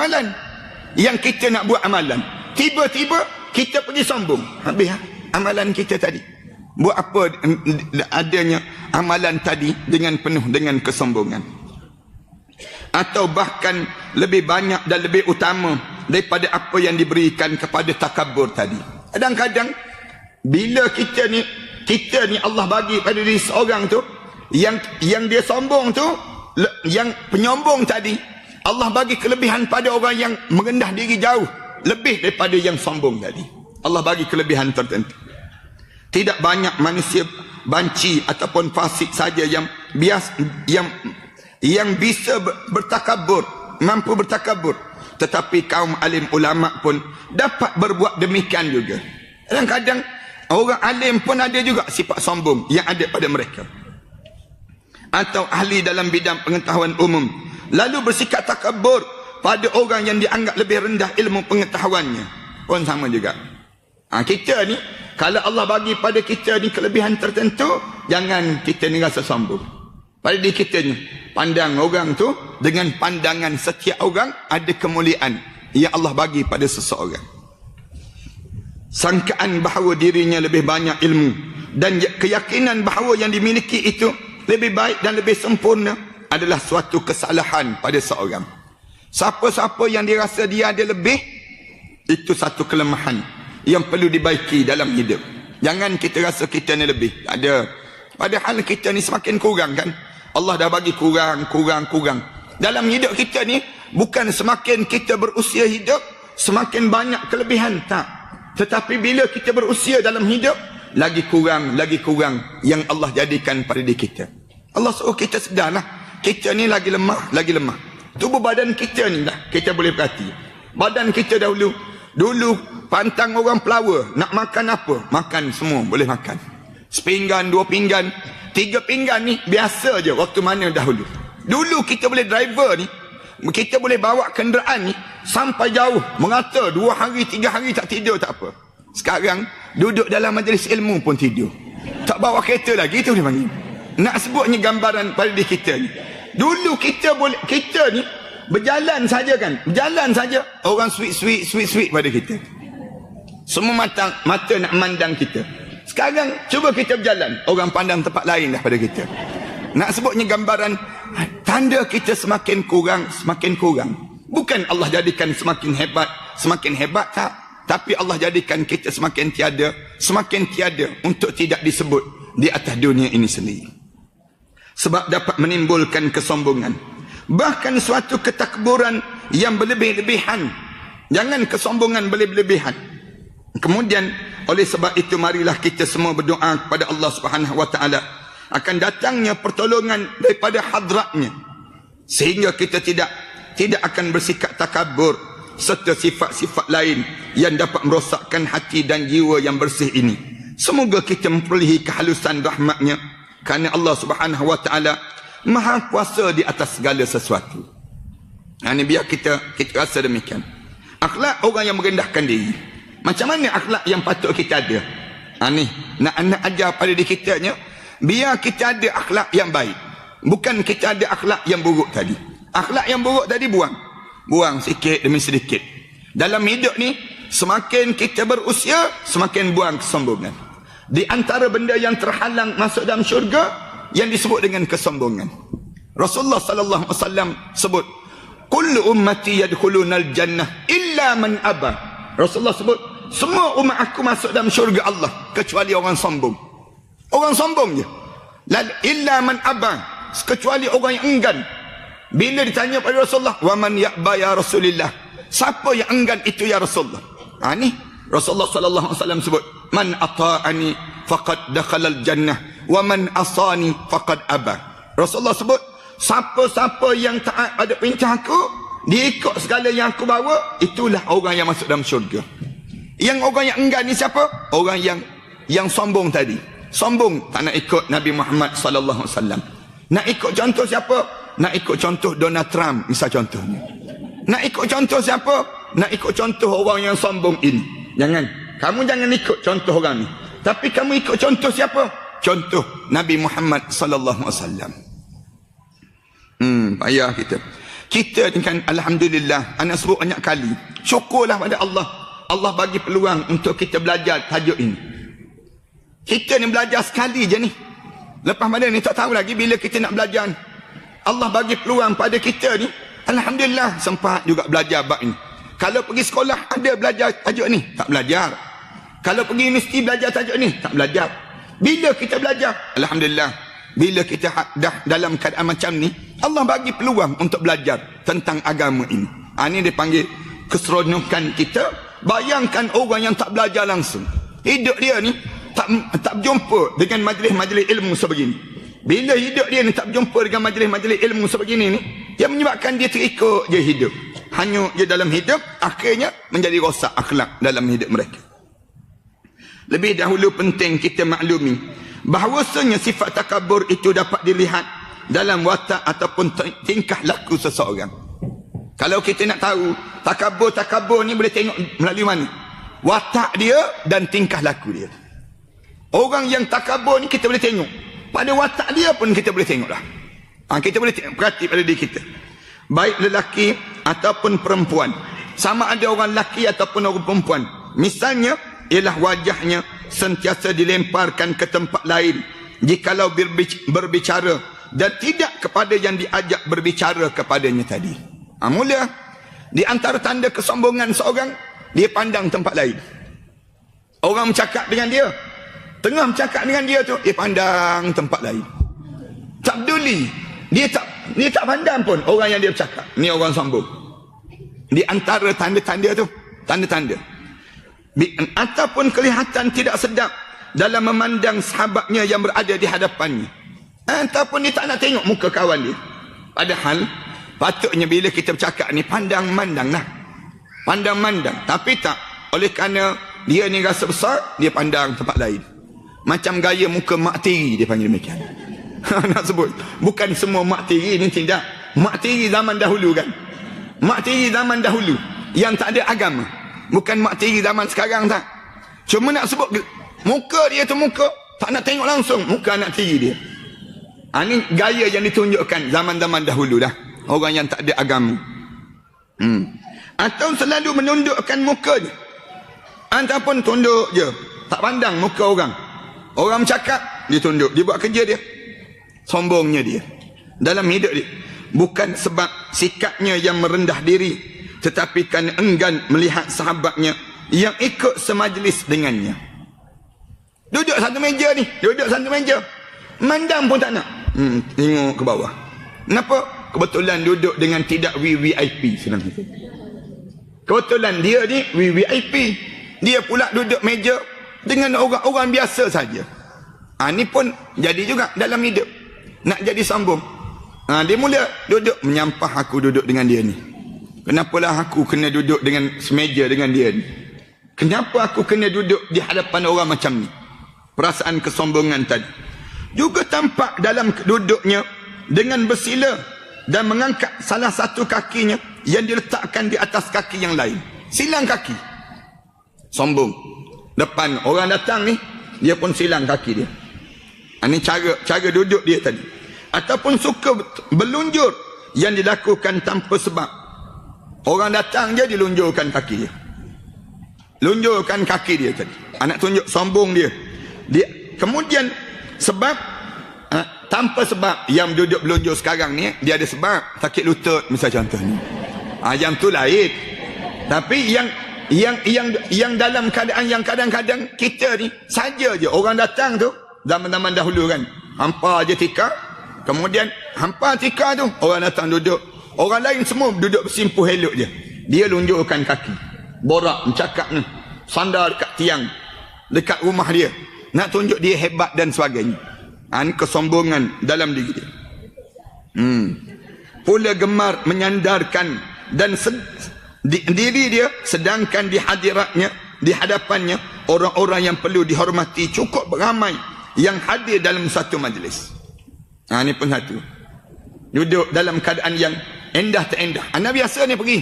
S1: amalan. Tiba-tiba kita pergi sombong. Habis amalan kita tadi. Buat apa adanya amalan tadi dengan penuh dengan kesombongan. Atau bahkan lebih banyak dan lebih utama daripada apa yang diberikan kepada takabur tadi. Kadang-kadang bila kita ni Allah bagi pada diri seorang tu, yang dia sombong tu, yang penyombong tadi, Allah bagi kelebihan pada orang yang merendah diri jauh lebih daripada yang sombong tadi. Allah bagi kelebihan tertentu. Tidak banyak manusia banci ataupun fasik saja yang bisa bertakabur, mampu bertakabur. Tetapi kaum alim ulama pun dapat berbuat demikian juga. Kadang-kadang orang alim pun ada juga sifat sombong yang ada pada mereka. Atau ahli dalam bidang pengetahuan umum, lalu bersikap takabur pada orang yang dianggap lebih rendah ilmu pengetahuannya, pun sama juga. Kita ni, kalau Allah bagi pada kita ni kelebihan tertentu, jangan kita ni rasa sombong. Pada diri kita ni, pandang orang tu dengan pandangan setiap orang ada kemuliaan yang Allah bagi pada seseorang. Sangkaan bahawa dirinya lebih banyak ilmu dan keyakinan bahawa yang dimiliki itu lebih baik dan lebih sempurna, adalah suatu kesalahan pada seorang. Siapa-siapa yang dirasa dia ada lebih, itu satu kelemahan yang perlu dibaiki dalam hidup. Jangan kita rasa kita ni lebih. Tak ada. Padahal kita ni semakin kurang kan. Allah dah bagi kurang. Dalam hidup kita ni, bukan semakin kita berusia hidup, semakin banyak kelebihan. Tak. Tetapi bila kita berusia dalam hidup, lagi kurang yang Allah jadikan pada diri kita. Allah suruh kita sedarlah, kita ni lagi lemah. Tubuh badan kita ni lah, kita boleh perhati. Badan kita dulu pantang orang pelawa, nak makan apa? Makan semua, boleh makan. Sepinggan, 2 pinggan, 3 pinggan ni biasa je waktu mana dahulu. Dulu kita boleh driver ni, kita boleh bawa kenderaan ni sampai jauh, mengata 2 hari 3 hari tak tidur tak apa. Sekarang duduk dalam majlis ilmu pun tidur, tak bawa kereta lagi, itu dia panggil. Nak sebutnya gambaran pada diri kita ni. Dulu kita ni berjalan saja kan, orang sweet pada kita. Semua mata nak mandang kita. Sekarang cuba kita berjalan, orang pandang tempat lain dah pada kita. Nak sebutnya gambaran, tanda kita semakin kurang. Bukan Allah jadikan semakin hebat tak. Tapi Allah jadikan kita semakin tiada untuk tidak disebut di atas dunia ini sendiri. Sebab dapat menimbulkan kesombongan. Bahkan suatu ketakburan yang berlebih-lebihan. Jangan kesombongan berlebih-lebihan. Kemudian, oleh sebab itu marilah kita semua berdoa kepada Allah Subhanahu Wa Taala akan datangnya pertolongan daripada hadratnya, sehingga kita tidak akan bersikap takabur serta sifat-sifat lain yang dapat merosakkan hati dan jiwa yang bersih ini. Semoga kita memperolehi kehalusan rahmatnya, kerana Allah Subhanahu Wa Taala Maha kuasa di atas segala sesuatu. Ini biar kita rasa demikian. Akhlak orang yang merendahkan diri. Macam mana akhlak yang patut kita ada? Ni nak ajar pada diri kita nya, biar kita ada akhlak yang baik. Bukan kita ada akhlak yang buruk tadi. Akhlak yang buruk tadi buang sikit demi sedikit. Dalam hidup ni, semakin kita berusia, semakin buang kesombongan. Di antara benda yang terhalang masuk dalam syurga, yang disebut dengan kesombongan. Rasulullah sallallahu alaihi wasallam sebut, kullu ummati yadkhulunal jannah illa man aba. Rasulullah sebut, semua umat aku masuk dalam syurga Allah kecuali orang sombong. Orang sombong je. Illa man aba, kecuali orang yang enggan. Bila ditanya pada Rasulullah, wa man ya'ba ya Rasulillah, siapa yang enggan itu ya Rasulullah? Ni Rasulullah sallallahu alaihi wasallam sebut, man ata'ani faqad dakhalal jannah wa man asani faqad aba. Rasulullah sebut, siapa-siapa yang taat pada perintah aku, dia ikut segala yang aku bawa, itulah orang yang masuk dalam syurga. Yang orang yang enggan ni siapa? Orang yang sombong tadi. Sombong tak nak ikut Nabi Muhammad sallallahu alaihi wasallam. Nak ikut contoh siapa? Nak ikut contoh Donald Trump misal contohnya. Nak ikut contoh siapa? Nak ikut contoh orang yang sombong ini. Kamu jangan ikut contoh orang ni. Tapi kamu ikut contoh siapa? Contoh Nabi Muhammad sallallahu alaihi wasallam. Payah kita. Kita ni kan alhamdulillah, anak sebut banyak kali, syukurlah pada Allah. Allah bagi peluang untuk kita belajar tajuk ini. Kita ni belajar sekali je ni. Lepas pada ni tak tahu lagi bila kita nak belajar. Allah bagi peluang pada kita ni, alhamdulillah sempat juga belajar bab ini. Kalau pergi sekolah ada belajar tajuk ni, tak belajar. Kalau pergi universiti belajar tajuk ni, tak belajar. Bila kita belajar, alhamdulillah, bila kita dah dalam keadaan macam ni, Allah bagi peluang untuk belajar tentang agama ini. Ini dia panggil keseronokan kita. Bayangkan orang yang tak belajar langsung, hidup dia ni tak berjumpa dengan majlis-majlis ilmu sebegini. Bila hidup dia ni tak berjumpa dengan majlis-majlis ilmu sebegini ni, yang menyebabkan dia terikut je hidup, hanyut je dalam hidup, akhirnya menjadi rosak akhlak dalam hidup mereka. Lebih dahulu penting kita maklumi bahawasanya sifat takabur itu dapat dilihat dalam watak ataupun tingkah laku seseorang. Kalau kita nak tahu takabur ni boleh tengok melalui mana? Watak dia dan tingkah laku dia. Orang yang takabur ni kita boleh tengok pada watak dia pun kita boleh tengok lah. Kita boleh perhati pada diri kita, baik lelaki ataupun perempuan, sama ada orang lelaki ataupun orang perempuan. Misalnya ialah wajahnya sentiasa dilemparkan ke tempat lain jikalau berbicara dan tidak kepada yang diajak berbicara kepadanya tadi. Mula di antara tanda kesombongan seorang, dia pandang tempat lain. Orang bercakap dengan dia, tengah bercakap dengan dia tu, dia pandang tempat lain. Tak peduli. Dia tak pandang pun orang yang dia bercakap. Ni orang sombong. Di antara tanda-tanda tu, tanda-tanda. Ataupun kelihatan tidak sedap dalam memandang sahabatnya yang berada di hadapannya. Ataupun dia tak nak tengok muka kawan dia. Padahal patutnya bila kita bercakap ni pandang-mandang lah. Pandang-mandang. Tapi tak. Oleh kerana dia ni rasa besar, dia pandang tempat lain. Macam gaya muka mak tiri, dia panggil demikian. Nak sebut. Bukan semua mak tiri ni tidak. Mak tiri zaman dahulu kan. Mak tiri zaman dahulu yang tak ada agama. Bukan mak tiri zaman sekarang tak. Cuma nak sebut muka dia tu muka, tak nak tengok langsung muka anak tiri dia. Ini gaya yang ditunjukkan zaman-zaman dahulu dah. Orang yang tak ada agama. Atau selalu menundukkan mukanya. Ataupun tunduk je, tak pandang muka orang. Orang bercakap, dia tunduk. Dia buat kerja dia. Sombongnya dia dalam hidup dia. Bukan sebab sikapnya yang merendah diri, tetapi kan enggan melihat sahabatnya yang ikut semajlis dengannya. Duduk satu meja ni, duduk satu meja, mandang pun tak nak. Tengok ke bawah. Kenapa? Kebetulan duduk dengan tidak VVIP. Senang kata. Kebetulan dia ni VVIP. Dia pula duduk meja dengan orang-orang biasa saja. Ni pun jadi juga dalam hidup. Nak jadi sombong. Dia mula duduk menyampah aku duduk dengan dia ni. Kenapalah aku kena duduk dengan semeja dengan dia ni? Kenapa aku kena duduk di hadapan orang macam ni? Perasaan kesombongan tadi. Juga tampak dalam duduknya dengan bersila dan mengangkat salah satu kakinya yang diletakkan di atas kaki yang lain. Silang kaki. Sombong. Depan orang datang ni, dia pun silang kaki dia. Ini cara duduk dia tadi. Ataupun suka berlunjur yang dilakukan tanpa sebab. Orang datang je dilunjurkan kaki dia. Lunjurkan kaki dia tadi. Anak tunjuk sombong dia. Kemudian sebab tanpa sebab. Yang duduk belunjur sekarang ni, dia ada sebab. Sakit lutut misal contohnya. Yang tu lain. Tapi yang dalam keadaan yang kadang-kadang kita ni saja je orang datang tu zaman-zaman dahulu kan, hampa je tikar, kemudian hampa tikar tu orang datang duduk, orang lain semua duduk bersimpuh elok je, dia lunjurkan kaki, borak mencakap ni, sandar dekat tiang dekat rumah dia, nak tunjuk dia hebat dan sebagainya. Ini kesombongan dalam diri dia. Pula gemar menyandarkan dan diri dia, sedangkan di hadiratnya, di hadapannya orang-orang yang perlu dihormati cukup ramai yang hadir dalam satu majlis. Ini pun satu. Duduk dalam keadaan yang endah tak endah. Anda biasa ni pergi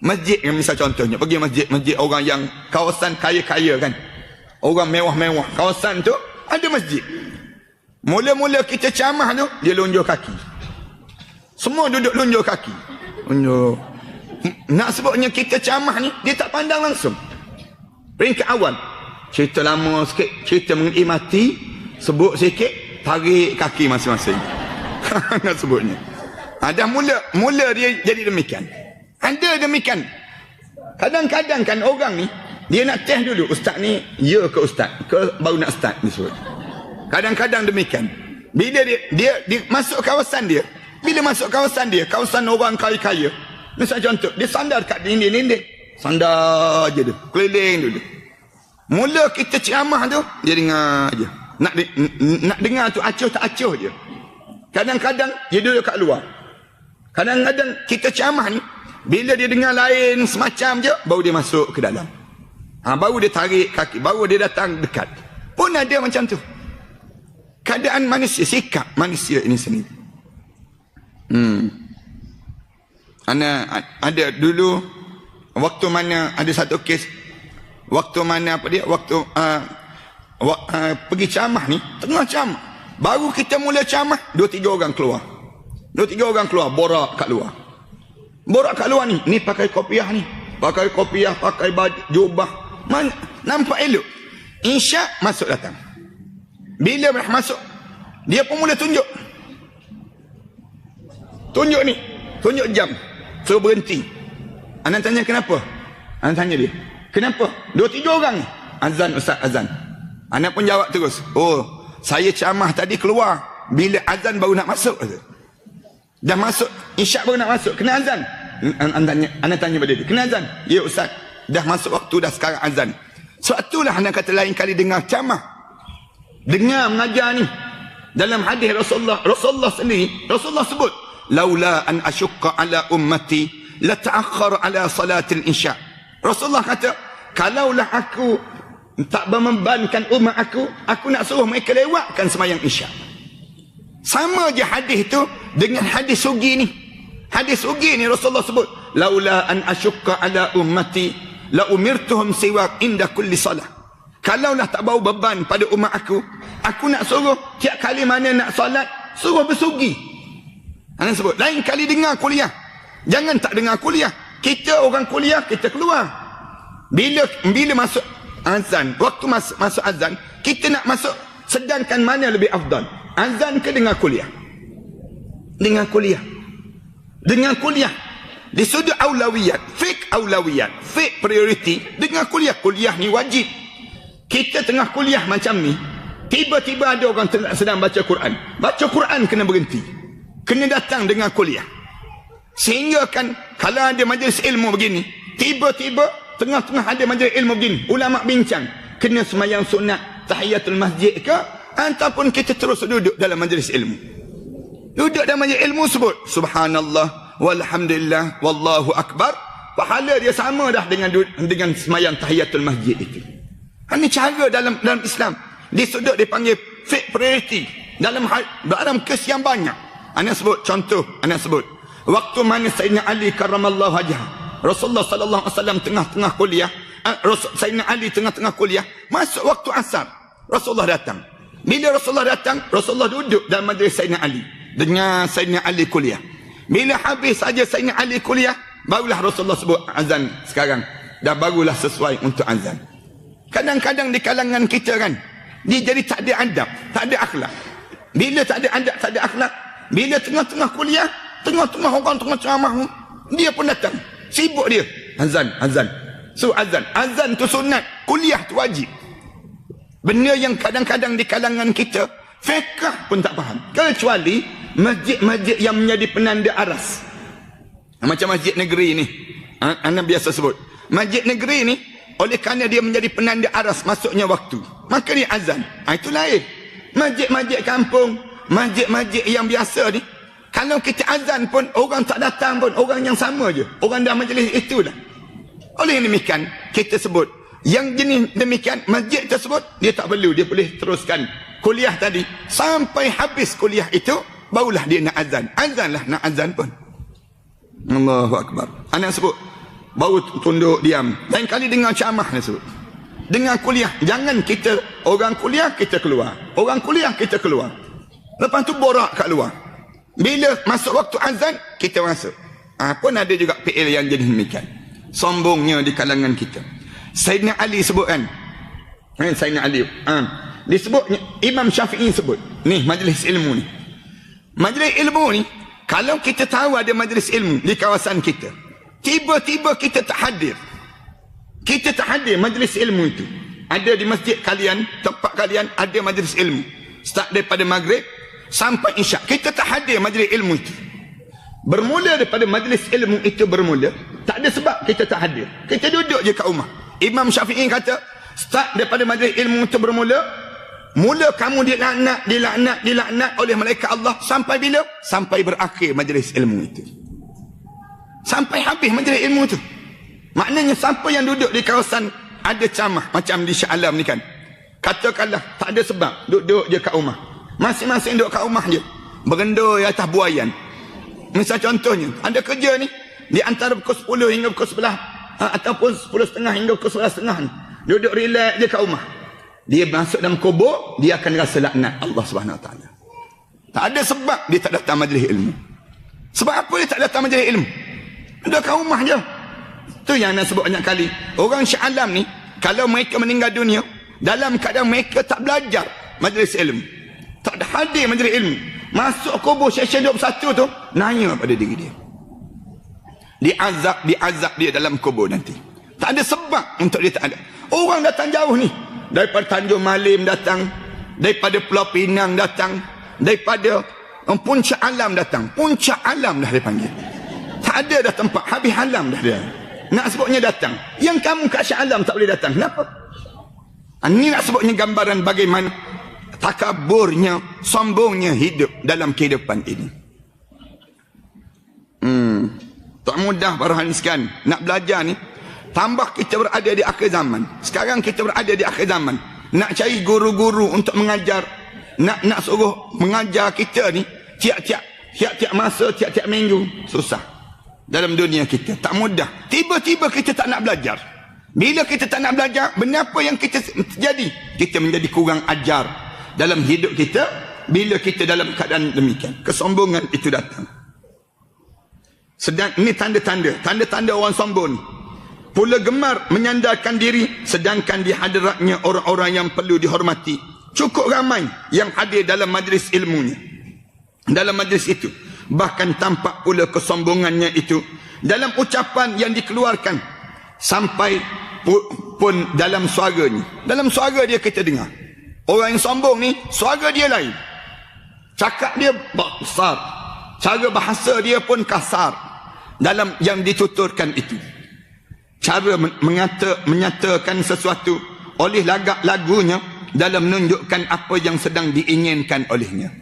S1: masjid, misal contohnya pergi masjid orang yang kawasan kaya-kaya kan, orang mewah-mewah, kawasan tu ada masjid. Mula-mula kita ceramah tu, dia lunjur kaki. Semua duduk lunjur kaki. Lunjur. Nak sebutnya kita ceramah ni, dia tak pandang langsung. Peringkat awal, cerita lama sikit, cerita mengenai mati, sebut sikit, tarik kaki masing-masing. Nak sebutnya. Dah mula dia jadi demikian. Ada demikian. Kadang-kadang kan orang ni, dia nak test dulu, ustaz ni, ya ke ustaz? Ke baru nak start disebut. Kadang-kadang demikian. Bila dia masuk kawasan dia, bila masuk kawasan dia, kawasan orang kaya-kaya, misal contoh, dia sandar kat dinding-dinding. Sandar je dia, keliling dulu. Mula kita ceramah tu, dia dengar je. Nak dengar tu acuh tak acuh je. Kadang-kadang dia duduk kat luar. Kadang-kadang kita ceramah ni, bila dia dengar lain semacam je, baru dia masuk ke dalam. Baru dia tarik kaki, baru dia datang dekat. Pun ada macam tu. Keadaan manusia, sikap manusia ini sendiri. Ada dulu, waktu mana ada satu kes, waktu mana pergi ceramah ni, tengah ceramah, baru kita mula ceramah, 2-3 orang keluar. 2-3 orang keluar, borak kat luar. Borak kat luar ni pakai kopiah ni, pakai kopiah, pakai baju, jubah, nampak elok. Insya masuk datang. Bila masuk, dia pun mula tunjuk. tunjuk ni, tunjuk jam, suruh berhenti. Anak tanya kenapa? Anak tanya dia, kenapa? 2-3 orang ni. Azan Ustaz, azan. Anak pun jawab terus, oh, saya ceramah tadi keluar, bila azan baru nak masuk. Dah masuk, isyak baru nak masuk, kena azan. Anak tanya pada dia, kena azan? Ya Ustaz, dah masuk waktu, dah sekarang azan. Sebab itulah anak kata lain kali dengar ceramah, dengar mengajar ni. Dalam hadis Rasulullah sendiri, Rasulullah sebut, laula an asyukka ala ummati la ta'akhkhar ala salatil isya. Rasulullah kata, kalaulah aku tak membebankan umat aku nak suruh mereka lewatkan sembahyang isya. Sama je hadis tu dengan hadis sugi ni. Hadis sugi ni Rasulullah sebut, laula an asyukka ala ummati la umirtuhum siwak inda kulli salah. Kalaulah tak bawa beban pada umat aku nak suruh tiap kali mana nak solat, suruh bersugi. Anak sebut, lain kali dengar kuliah, jangan tak dengar kuliah. Kita orang kuliah, kita keluar. Bila masuk azan, waktu masuk azan, kita nak masuk, sedangkan mana lebih afdal, azan ke dengar kuliah? Dengar kuliah. Dengar kuliah. Di sudut aulawiyat, fik priority, dengar kuliah. Kuliah ni wajib. Kita tengah kuliah macam ni, tiba-tiba ada orang sedang baca Quran. Baca Quran kena berhenti, kena datang dengar kuliah. Sehingga kan kalau ada majlis ilmu begini, tiba-tiba tengah-tengah ada majlis ilmu begini, ulama bincang, kena sembahyang sunat tahiyatul masjid ke, ataupun kita terus duduk dalam majlis ilmu. Duduk dalam majlis ilmu sebut subhanallah walhamdulillah wallahu akbar, pahala dia sama dah dengan sembahyang tahiyatul masjid itu. Ini cara dalam Islam. Di sudut dipanggil fixed priority. Dalam kes yang banyak. Anak sebut contoh, waktu mana Sayyidina Ali karramallahu wajhah, Rasulullah sallallahu alaihi wasallam tengah-tengah kuliah, Sayyidina Ali tengah-tengah kuliah, masuk waktu asar, Rasulullah datang. Bila Rasulullah datang, Rasulullah duduk dalam majlis Sayyidina Ali, dengar Sayyidina Ali kuliah. Bila habis saja Sayyidina Ali kuliah, barulah Rasulullah sebut azan sekarang. Dah barulah sesuai untuk azan. Kadang-kadang di kalangan kita kan, dia jadi tak ada adab, tak ada akhlak. Bila tak ada adab, tak ada akhlak, bila tengah-tengah kuliah, tengah-tengah orang tengah ceramah, dia pun datang, sibuk dia, azan. So azan tu sunat, kuliah tu wajib. Benda yang kadang-kadang di kalangan kita fiqh pun tak faham, kecuali masjid-masjid yang menjadi penanda aras. Macam masjid negeri ni, anak biasa sebut masjid negeri ni, oleh kerana dia menjadi penanda aras masuknya waktu, maka dia azan. Itu lain. Masjid-masjid kampung, masjid-masjid yang biasa ni, kalau kita azan pun orang tak datang pun, orang yang sama je, orang dah majlis itu dah. Oleh demikian kita sebut yang jenis demikian, masjid tersebut dia tak perlu, dia boleh teruskan kuliah tadi sampai habis kuliah itu, barulah dia nak azan. Azanlah nak azan pun. Allahu akbar. Anak sebut baru tunduk diam. Lain kali dengar ceramah ni sebut, dengar kuliah, jangan kita orang kuliah kita keluar, orang kuliah kita keluar, lepas tu borak kat luar. Bila masuk waktu azan kita masuk. Pun ada juga PL yang jadi demikian. Sombongnya di kalangan kita. Sayyidina Ali sebut kan, Sayyidina Ali disebut, Imam Syafi'i sebut ni majlis ilmu ni. Majlis ilmu ni, kalau kita tahu ada majlis ilmu di kawasan kita, tiba-tiba kita tak hadir majlis ilmu itu, ada di masjid kalian, tempat kalian ada majlis ilmu, start daripada maghrib sampai isyak, kita tak hadir majlis ilmu itu. Bermula daripada majlis ilmu itu bermula, tak ada sebab kita tak hadir, kita duduk je kat rumah. Imam Syafi'i kata, start daripada majlis ilmu itu bermula, mula kamu dilaknat oleh malaikat Allah sampai bila? Sampai berakhir majlis ilmu itu, sampai habis majlis ilmu itu. Maknanya siapa yang duduk di kawasan ada ceramah macam di Shah Alam ni kan, katakanlah tak ada sebab, duduk je kat rumah, masing-masing duduk kat rumah je, berendoi atas buayan. Misal contohnya, ada kerja ni di antara pukul 10 hingga pukul 11 ataupun 10.30 hingga pukul 11.30 ni, duduk relax je kat rumah. Dia masuk dalam kubur, dia akan rasa laknat Allah Subhanahu Wa Taala. Tak ada sebab dia tak datang majlis ilmu. Sebab apa dia tak datang majlis ilmu? Duduk kat rumah je. Tu yang nak sebut banyak kali. Orang Shah Alam ni, kalau mereka meninggal dunia dalam keadaan mereka tak belajar majlis ilmu, tak ada hadir majlis ilmu, masuk kubur Syekh 21 tu, nanya pada diri dia. Diazab dia dalam kubur nanti. Tak ada sebab untuk dia, tak ada. Orang datang jauh ni, daripada Tanjung Malim datang, daripada Pulau Pinang datang, daripada Puncak Alam datang. Puncak Alam dah dia panggil. Tak ada dah tempat, habis alam dah dia. Nak sebutnya datang. Yang kamu kat Syah Alam tak boleh datang. Kenapa? Ini nak sebutnya gambaran bagaimana takaburnya, sombongnya hidup dalam kehidupan ini. Tak mudah para hadirin sekalian. Nak belajar ni, tambah kita berada di akhir zaman. Sekarang kita berada di akhir zaman. Nak cari guru-guru untuk mengajar, nak suruh mengajar kita ni tiap-tiap masa, tiap-tiap minggu, susah. Dalam dunia kita tak mudah. Tiba-tiba kita tak nak belajar. Bila kita tak nak belajar, benda apa yang kita terjadi? Kita menjadi kurang ajar dalam hidup kita. Bila kita dalam keadaan demikian, kesombongan itu datang. Sedang ini tanda-tanda orang sombong. Pula gemar menyandarkan diri, sedangkan di hadiratnya orang-orang yang perlu dihormati cukup ramai yang hadir dalam majlis ilmunya. Dalam majlis itu bahkan tampak pula kesombongannya itu dalam ucapan yang dikeluarkan, sampai pun dalam suaranya. Dalam suara dia kita dengar. Orang yang sombong ni, suara dia lain. Cakap dia besar. Cara bahasa dia pun kasar. Dalam yang dituturkan itu. Cara menyatakan sesuatu oleh lagak lagunya dalam menunjukkan apa yang sedang diinginkan olehnya.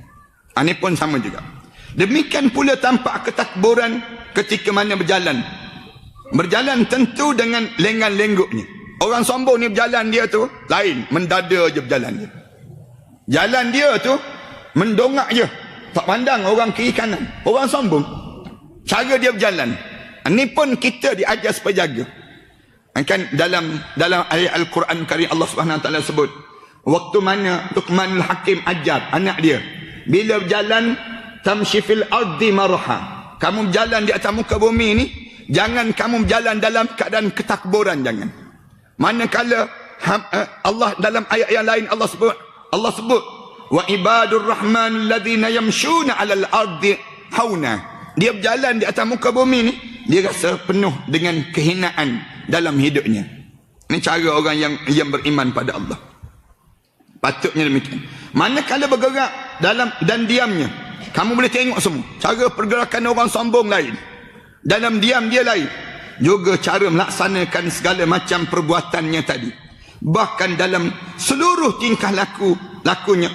S1: Ini pun sama juga. Demikian pula tampak ketakburan ketika mana berjalan. Berjalan tentu dengan lenggan-lengguknya. Orang sombong ni berjalan dia tu lain, mendada je berjalan dia. Jalan dia tu mendongak je, tak pandang orang kiri kanan. Orang sombong, cara dia berjalan. Ini pun kita diajar supaya jaga. Kan dalam ayat Al-Quran Karim Allah Subhanahu Wa Taala sebut, waktu mana Luqmanul Hakim ajar anak dia, bila berjalan tamshi fil ardi marha, kamu berjalan di atas muka bumi ni, jangan kamu berjalan dalam keadaan ketakburan, jangan. Manakala Allah dalam ayat yang lain Allah sebut wa ibadur rahman alladhina yamshuna 'alal ardi hauna, dia berjalan di atas muka bumi ni, dia rasa penuh dengan kehinaan dalam hidupnya. Ini cara orang yang beriman pada Allah. Patutnya demikian. Manakala bergerak dalam dan diamnya, kamu boleh tengok semua. Cara pergerakan orang sombong lain. Dalam diam dia lain. Juga cara melaksanakan segala macam perbuatannya tadi. Bahkan dalam seluruh tingkah lakunya,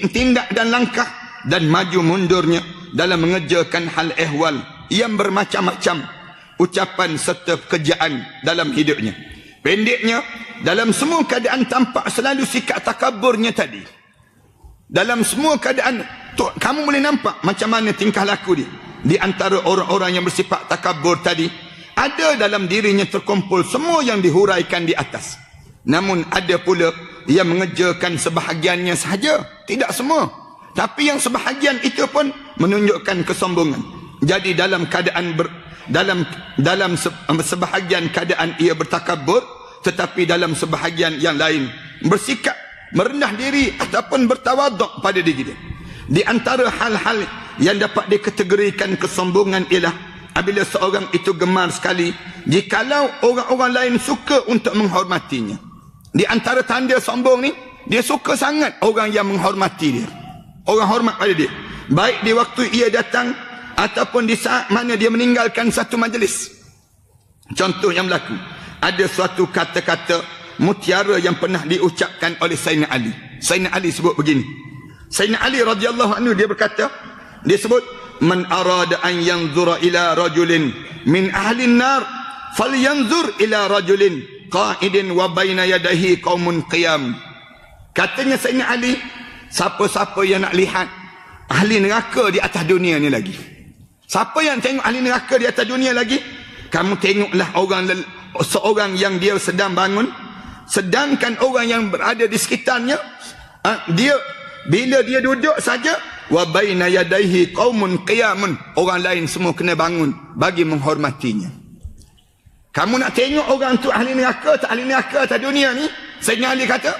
S1: tindak dan langkah dan maju mundurnya dalam mengerjakan hal ehwal yang bermacam-macam, ucapan serta pekerjaan dalam hidupnya. Pendeknya, dalam semua keadaan tampak selalu sikap takaburnya tadi. Dalam semua keadaan kamu boleh nampak macam mana tingkah laku dia. Di antara orang-orang yang bersifat takabur tadi, ada dalam dirinya terkumpul semua yang dihuraikan di atas. Namun ada pula yang mengerjakan sebahagiannya sahaja, tidak semua. Tapi yang sebahagian itu pun menunjukkan kesombongan. Jadi dalam keadaan dalam sebahagian keadaan ia bertakabur, tetapi dalam sebahagian yang lain bersikap merendah diri ataupun bertawaduk pada diri dia. Di antara hal-hal yang dapat dikategorikan kesombongan ialah apabila seorang itu gemar sekali jikalau orang-orang lain suka untuk menghormatinya. Di antara tanda sombong ni, dia suka sangat orang yang menghormati dia. Orang hormat pada dia, baik di waktu ia datang ataupun di saat mana dia meninggalkan satu majlis. Contoh yang berlaku, ada suatu kata-kata mutiara yang pernah diucapkan oleh Sayyidina Ali. Sayyidina Ali sebut begini. Sayyidina Ali radhiyallahu anhu dia berkata, dia sebut, man arada an yanzura ila rajulin min ahli an-nar falyanzur ila rajulin qa'idin wa baina yadayhi qaumun qiyam. Katanya Sayyidina Ali, siapa-siapa yang nak lihat ahli neraka di atas dunia ni lagi, siapa yang tengok ahli neraka di atas dunia lagi, kamu tengoklah seorang yang dia sedang bangun, sedangkan orang yang berada di sekitarnya, dia bila dia duduk saja, wa baina yadayhi qaumun qiyamun, orang lain semua kena bangun bagi menghormatinya. Kamu nak tengok orang tu ahli neraka tak ahli neraka atas dunia ni, Sayyidina Ali kata,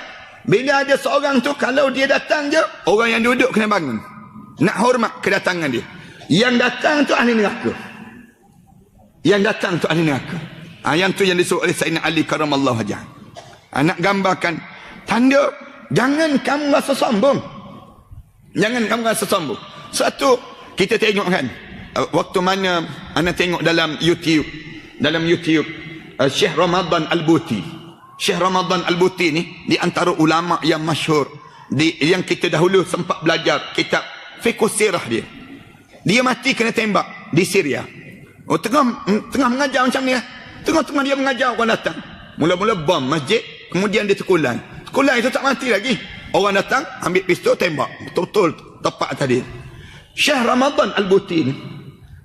S1: Bila ada seorang tu, kalau dia datang je, orang yang duduk kena bangun. Nak hormat kedatangan dia. Yang datang tu ahli neraka. Yang datang tu ahli neraka. Yang tu yang disebut oleh Sayyidina Ali karamallahu wajhah. Nak gambarkan tanda jangan kamu rasa sombong. Jangan kamu rasa sombong. Satu, kita tengok kan, waktu mana ana tengok dalam YouTube Syekh Ramadan Al-Buti. Syekh Ramadan Al-Buti ni di antara ulama yang masyhur yang kita dahulu sempat belajar kitab fiqh sirah dia. Dia mati kena tembak di Syria. Tengah mengajar macam ni. Tengah-tengah dia mengajar, orang datang. Mula-mula bom masjid, kemudian dia terkulai. Terkulai itu tak mati lagi. Orang datang ambil pistol tembak. Betul-betul tepat tadi. Syekh Ramadan Al-Buti ni,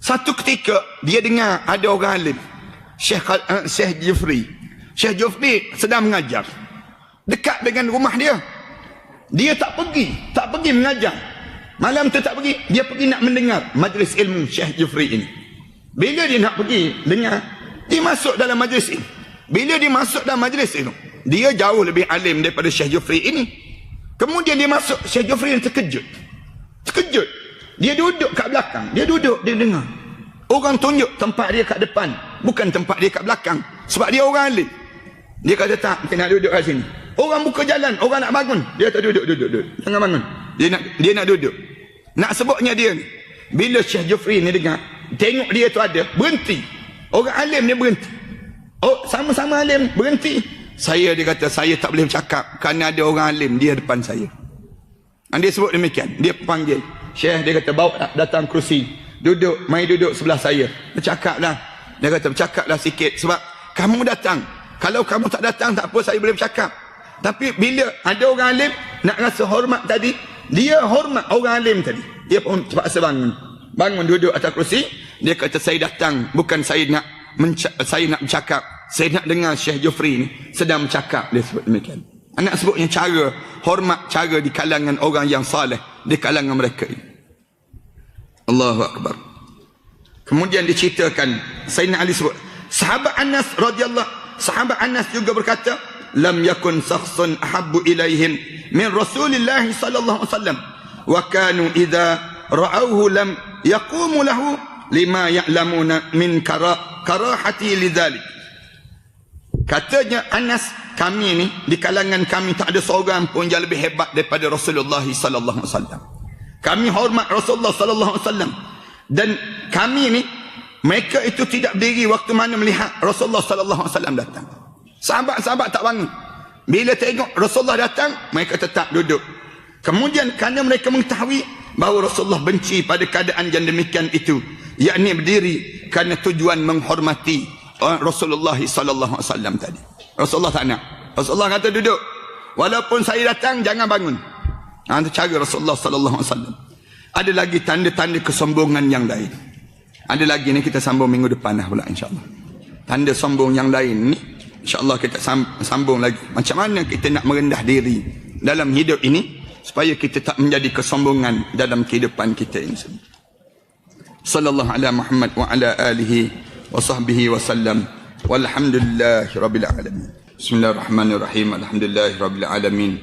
S1: satu ketika dia dengar ada orang alim, Syekh Jufri. Syekh Jufri sedang mengajar dekat dengan rumah dia. Dia tak pergi mengajar. Malam tu tak pergi, dia pergi nak mendengar majlis ilmu Syekh Jufri ini. Bila dia nak pergi dengar, dia masuk dalam majlis ini. Bila dia masuk dalam majlis itu, dia jauh lebih alim daripada Syekh Jufri ini. Kemudian dia masuk, Syekh Jufri yang terkejut. Dia duduk kat belakang. Dia dengar. Orang tunjuk tempat dia kat depan, bukan tempat dia kat belakang. Sebab dia orang alim. Dia kata tak, kita nak duduk kat sini. Orang buka jalan, orang nak bangun, dia tak duduk. Jangan bangun. Dia nak duduk. Nak sebutnya dia ni, bila Syekh Jufri ni dengar, tengok dia tu ada, berhenti. Orang alim dia berhenti. Sama-sama alim, berhenti. Dia kata, saya tak boleh bercakap kerana ada orang alim dia depan saya. Dia sebut demikian. Dia panggil Syekh, dia kata, bawa datang kerusi, duduk sebelah saya. Bercakaplah. Dia kata, bercakaplah sikit sebab kamu datang. Kalau kamu tak datang, tak apa, saya boleh bercakap. Tapi bila ada orang alim nak rasa hormat tadi, dia hormat orang alim tadi, dia pun terpaksa bangun duduk atas kerusi. Dia kata, saya datang bukan saya nak bercakap, saya nak dengar Syekh Jufri ni sedang bercakap. Dia sebut demikian. Anak sebutnya cara hormat, cara di kalangan orang yang saleh, di kalangan mereka ini. Allahu Akbar. Kemudian diceritakan Sayyidina Ali sebut, sahabat Anas juga berkata, lam yakun shakhsun ahabbu ilaihim min Rasulillah sallallahu alaihi wasallam wa kanu idza ra'awhu lam yaqumu lahu lima ya'lamuna min karahati lidzalik. Katanya Anas, kami ni di kalangan kami tak ada seorang pun yang lebih hebat daripada Rasulullah sallallahu alaihi wasallam. Kami hormat Rasulullah sallallahu alaihi wasallam, dan kami ni, mereka itu tidak berdiri waktu mana melihat Rasulullah sallallahu alaihi wasallam datang. Sahabat-sahabat tak bangun. Bila tengok Rasulullah datang, mereka tetap duduk. Kemudian kerana mereka mengetahui bahawa Rasulullah benci pada keadaan yang demikian itu, yakni berdiri kerana tujuan menghormati Rasulullah sallallahu alaihi wasallam tadi. Rasulullah tak nak. Rasulullah kata duduk. Walaupun saya datang, jangan bangun. Itu cara Rasulullah sallallahu alaihi wasallam. Ada lagi tanda-tanda kesombongan yang lain. Ada lagi ni, kita sambung minggu depan lah pula insya-Allah. Tanda sombong yang lain ni InsyaAllah kita sambung lagi. Macam mana kita nak merendah diri dalam hidup ini supaya kita tak menjadi kesombongan dalam kehidupan kita ini. Sallallahu ala Muhammad wa ala alihi wa sahbihi wa sallam. Walhamdulillahi rabbil alamin. Bismillahirrahmanirrahim. Alhamdulillahi rabbil alamin.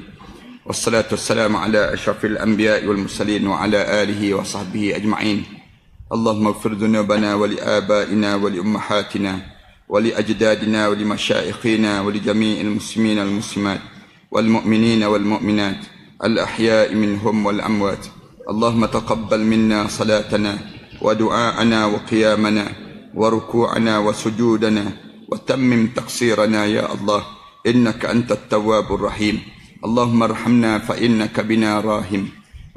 S1: Wassalatu wassalamu ala asyrafil anbiya'i wal mursalin wa ala alihi wa sahbihi ajma'in. Allahumma ighfir dhunubana wa li abaina wa li ummahatina ولأجدادنا ولمشائخنا ولجميع المسلمين والمسلمات والمؤمنين والمؤمنات الأحياء منهم والأموات. اللهم تقبل منا صلاتنا ودعاءنا وقيامنا وركوعنا وسجودنا وتمم تقصيرنا يا الله، إنك أنت التواب الرحيم. اللهم ارحمنا فإنك بنا راحم،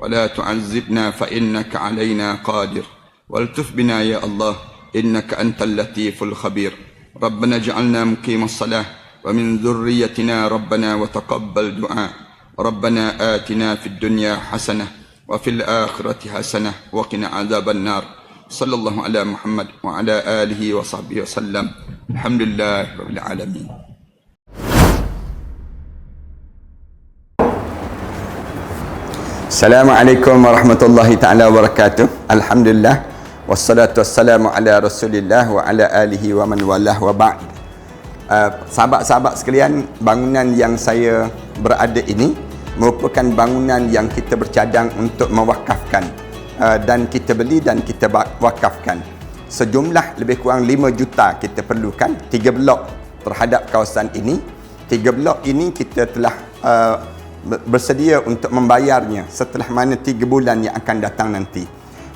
S1: ولا تعذبنا فإنك علينا قادر، والتف بنا يا الله إنك أنت اللطيف الخبير. ربنا اجعلنا مقيم الصلاة ومن ذريتنا ربنا وتقبل دعاء. ربنا آتنا في الدنيا حسنة وفي الآخرة حسنة وقنا عذاب النار. صلى الله على محمد وعلى آله وصحبه وسلم. الحمد لله رب العالمين. Assalamualaikum warahmatullahi ta'ala wabarakatuh. Alhamdulillah. Wassalatu wassalamu ala Rasulillah wa ala alihi wa man walah wa ba'd. Sahabat-sahabat sekalian, bangunan yang saya berada ini merupakan bangunan yang kita bercadang untuk mewakafkan, dan kita beli dan kita wakafkan. Sejumlah lebih kurang 5 juta kita perlukan, 3 blok terhadap kawasan ini. 3 blok ini kita telah bersedia untuk membayarnya setelah mana 3 bulan yang akan datang nanti.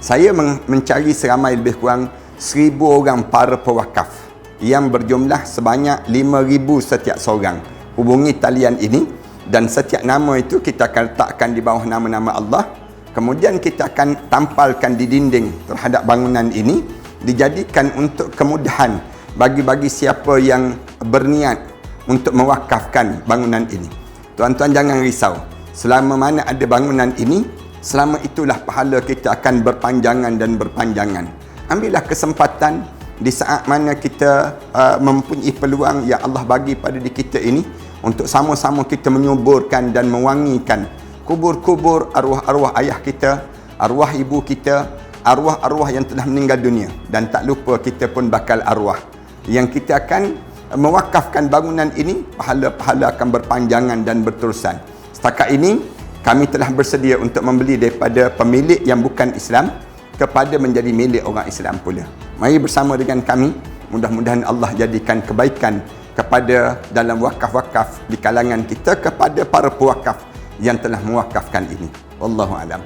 S1: Saya mencari seramai lebih kurang 1,000 orang para pewakaf yang berjumlah sebanyak 5,000 setiap seorang. Hubungi talian ini dan setiap nama itu kita akan letakkan di bawah nama-nama Allah. Kemudian kita akan tampalkan di dinding terhadap bangunan ini, dijadikan untuk kemudahan bagi siapa yang berniat untuk mewakafkan bangunan ini. Tuan-tuan jangan risau. Selama mana ada bangunan ini, selama itulah pahala kita akan berpanjangan dan berpanjangan. Ambillah kesempatan di saat mana kita mempunyai peluang yang Allah bagi pada diri kita ini untuk sama-sama kita menyuburkan dan mewangikan kubur-kubur arwah-arwah ayah kita, arwah ibu kita, arwah-arwah yang telah meninggal dunia. Dan tak lupa kita pun bakal arwah yang kita akan mewakafkan bangunan ini, pahala-pahala akan berpanjangan dan berterusan. Setakat ini kami telah bersedia untuk membeli daripada pemilik yang bukan Islam kepada menjadi milik orang Islam pula. Mari bersama dengan kami, mudah-mudahan Allah jadikan kebaikan kepada dalam wakaf-wakaf di kalangan kita, kepada para pewakaf yang telah mewakafkan ini. Wallahu a'lam.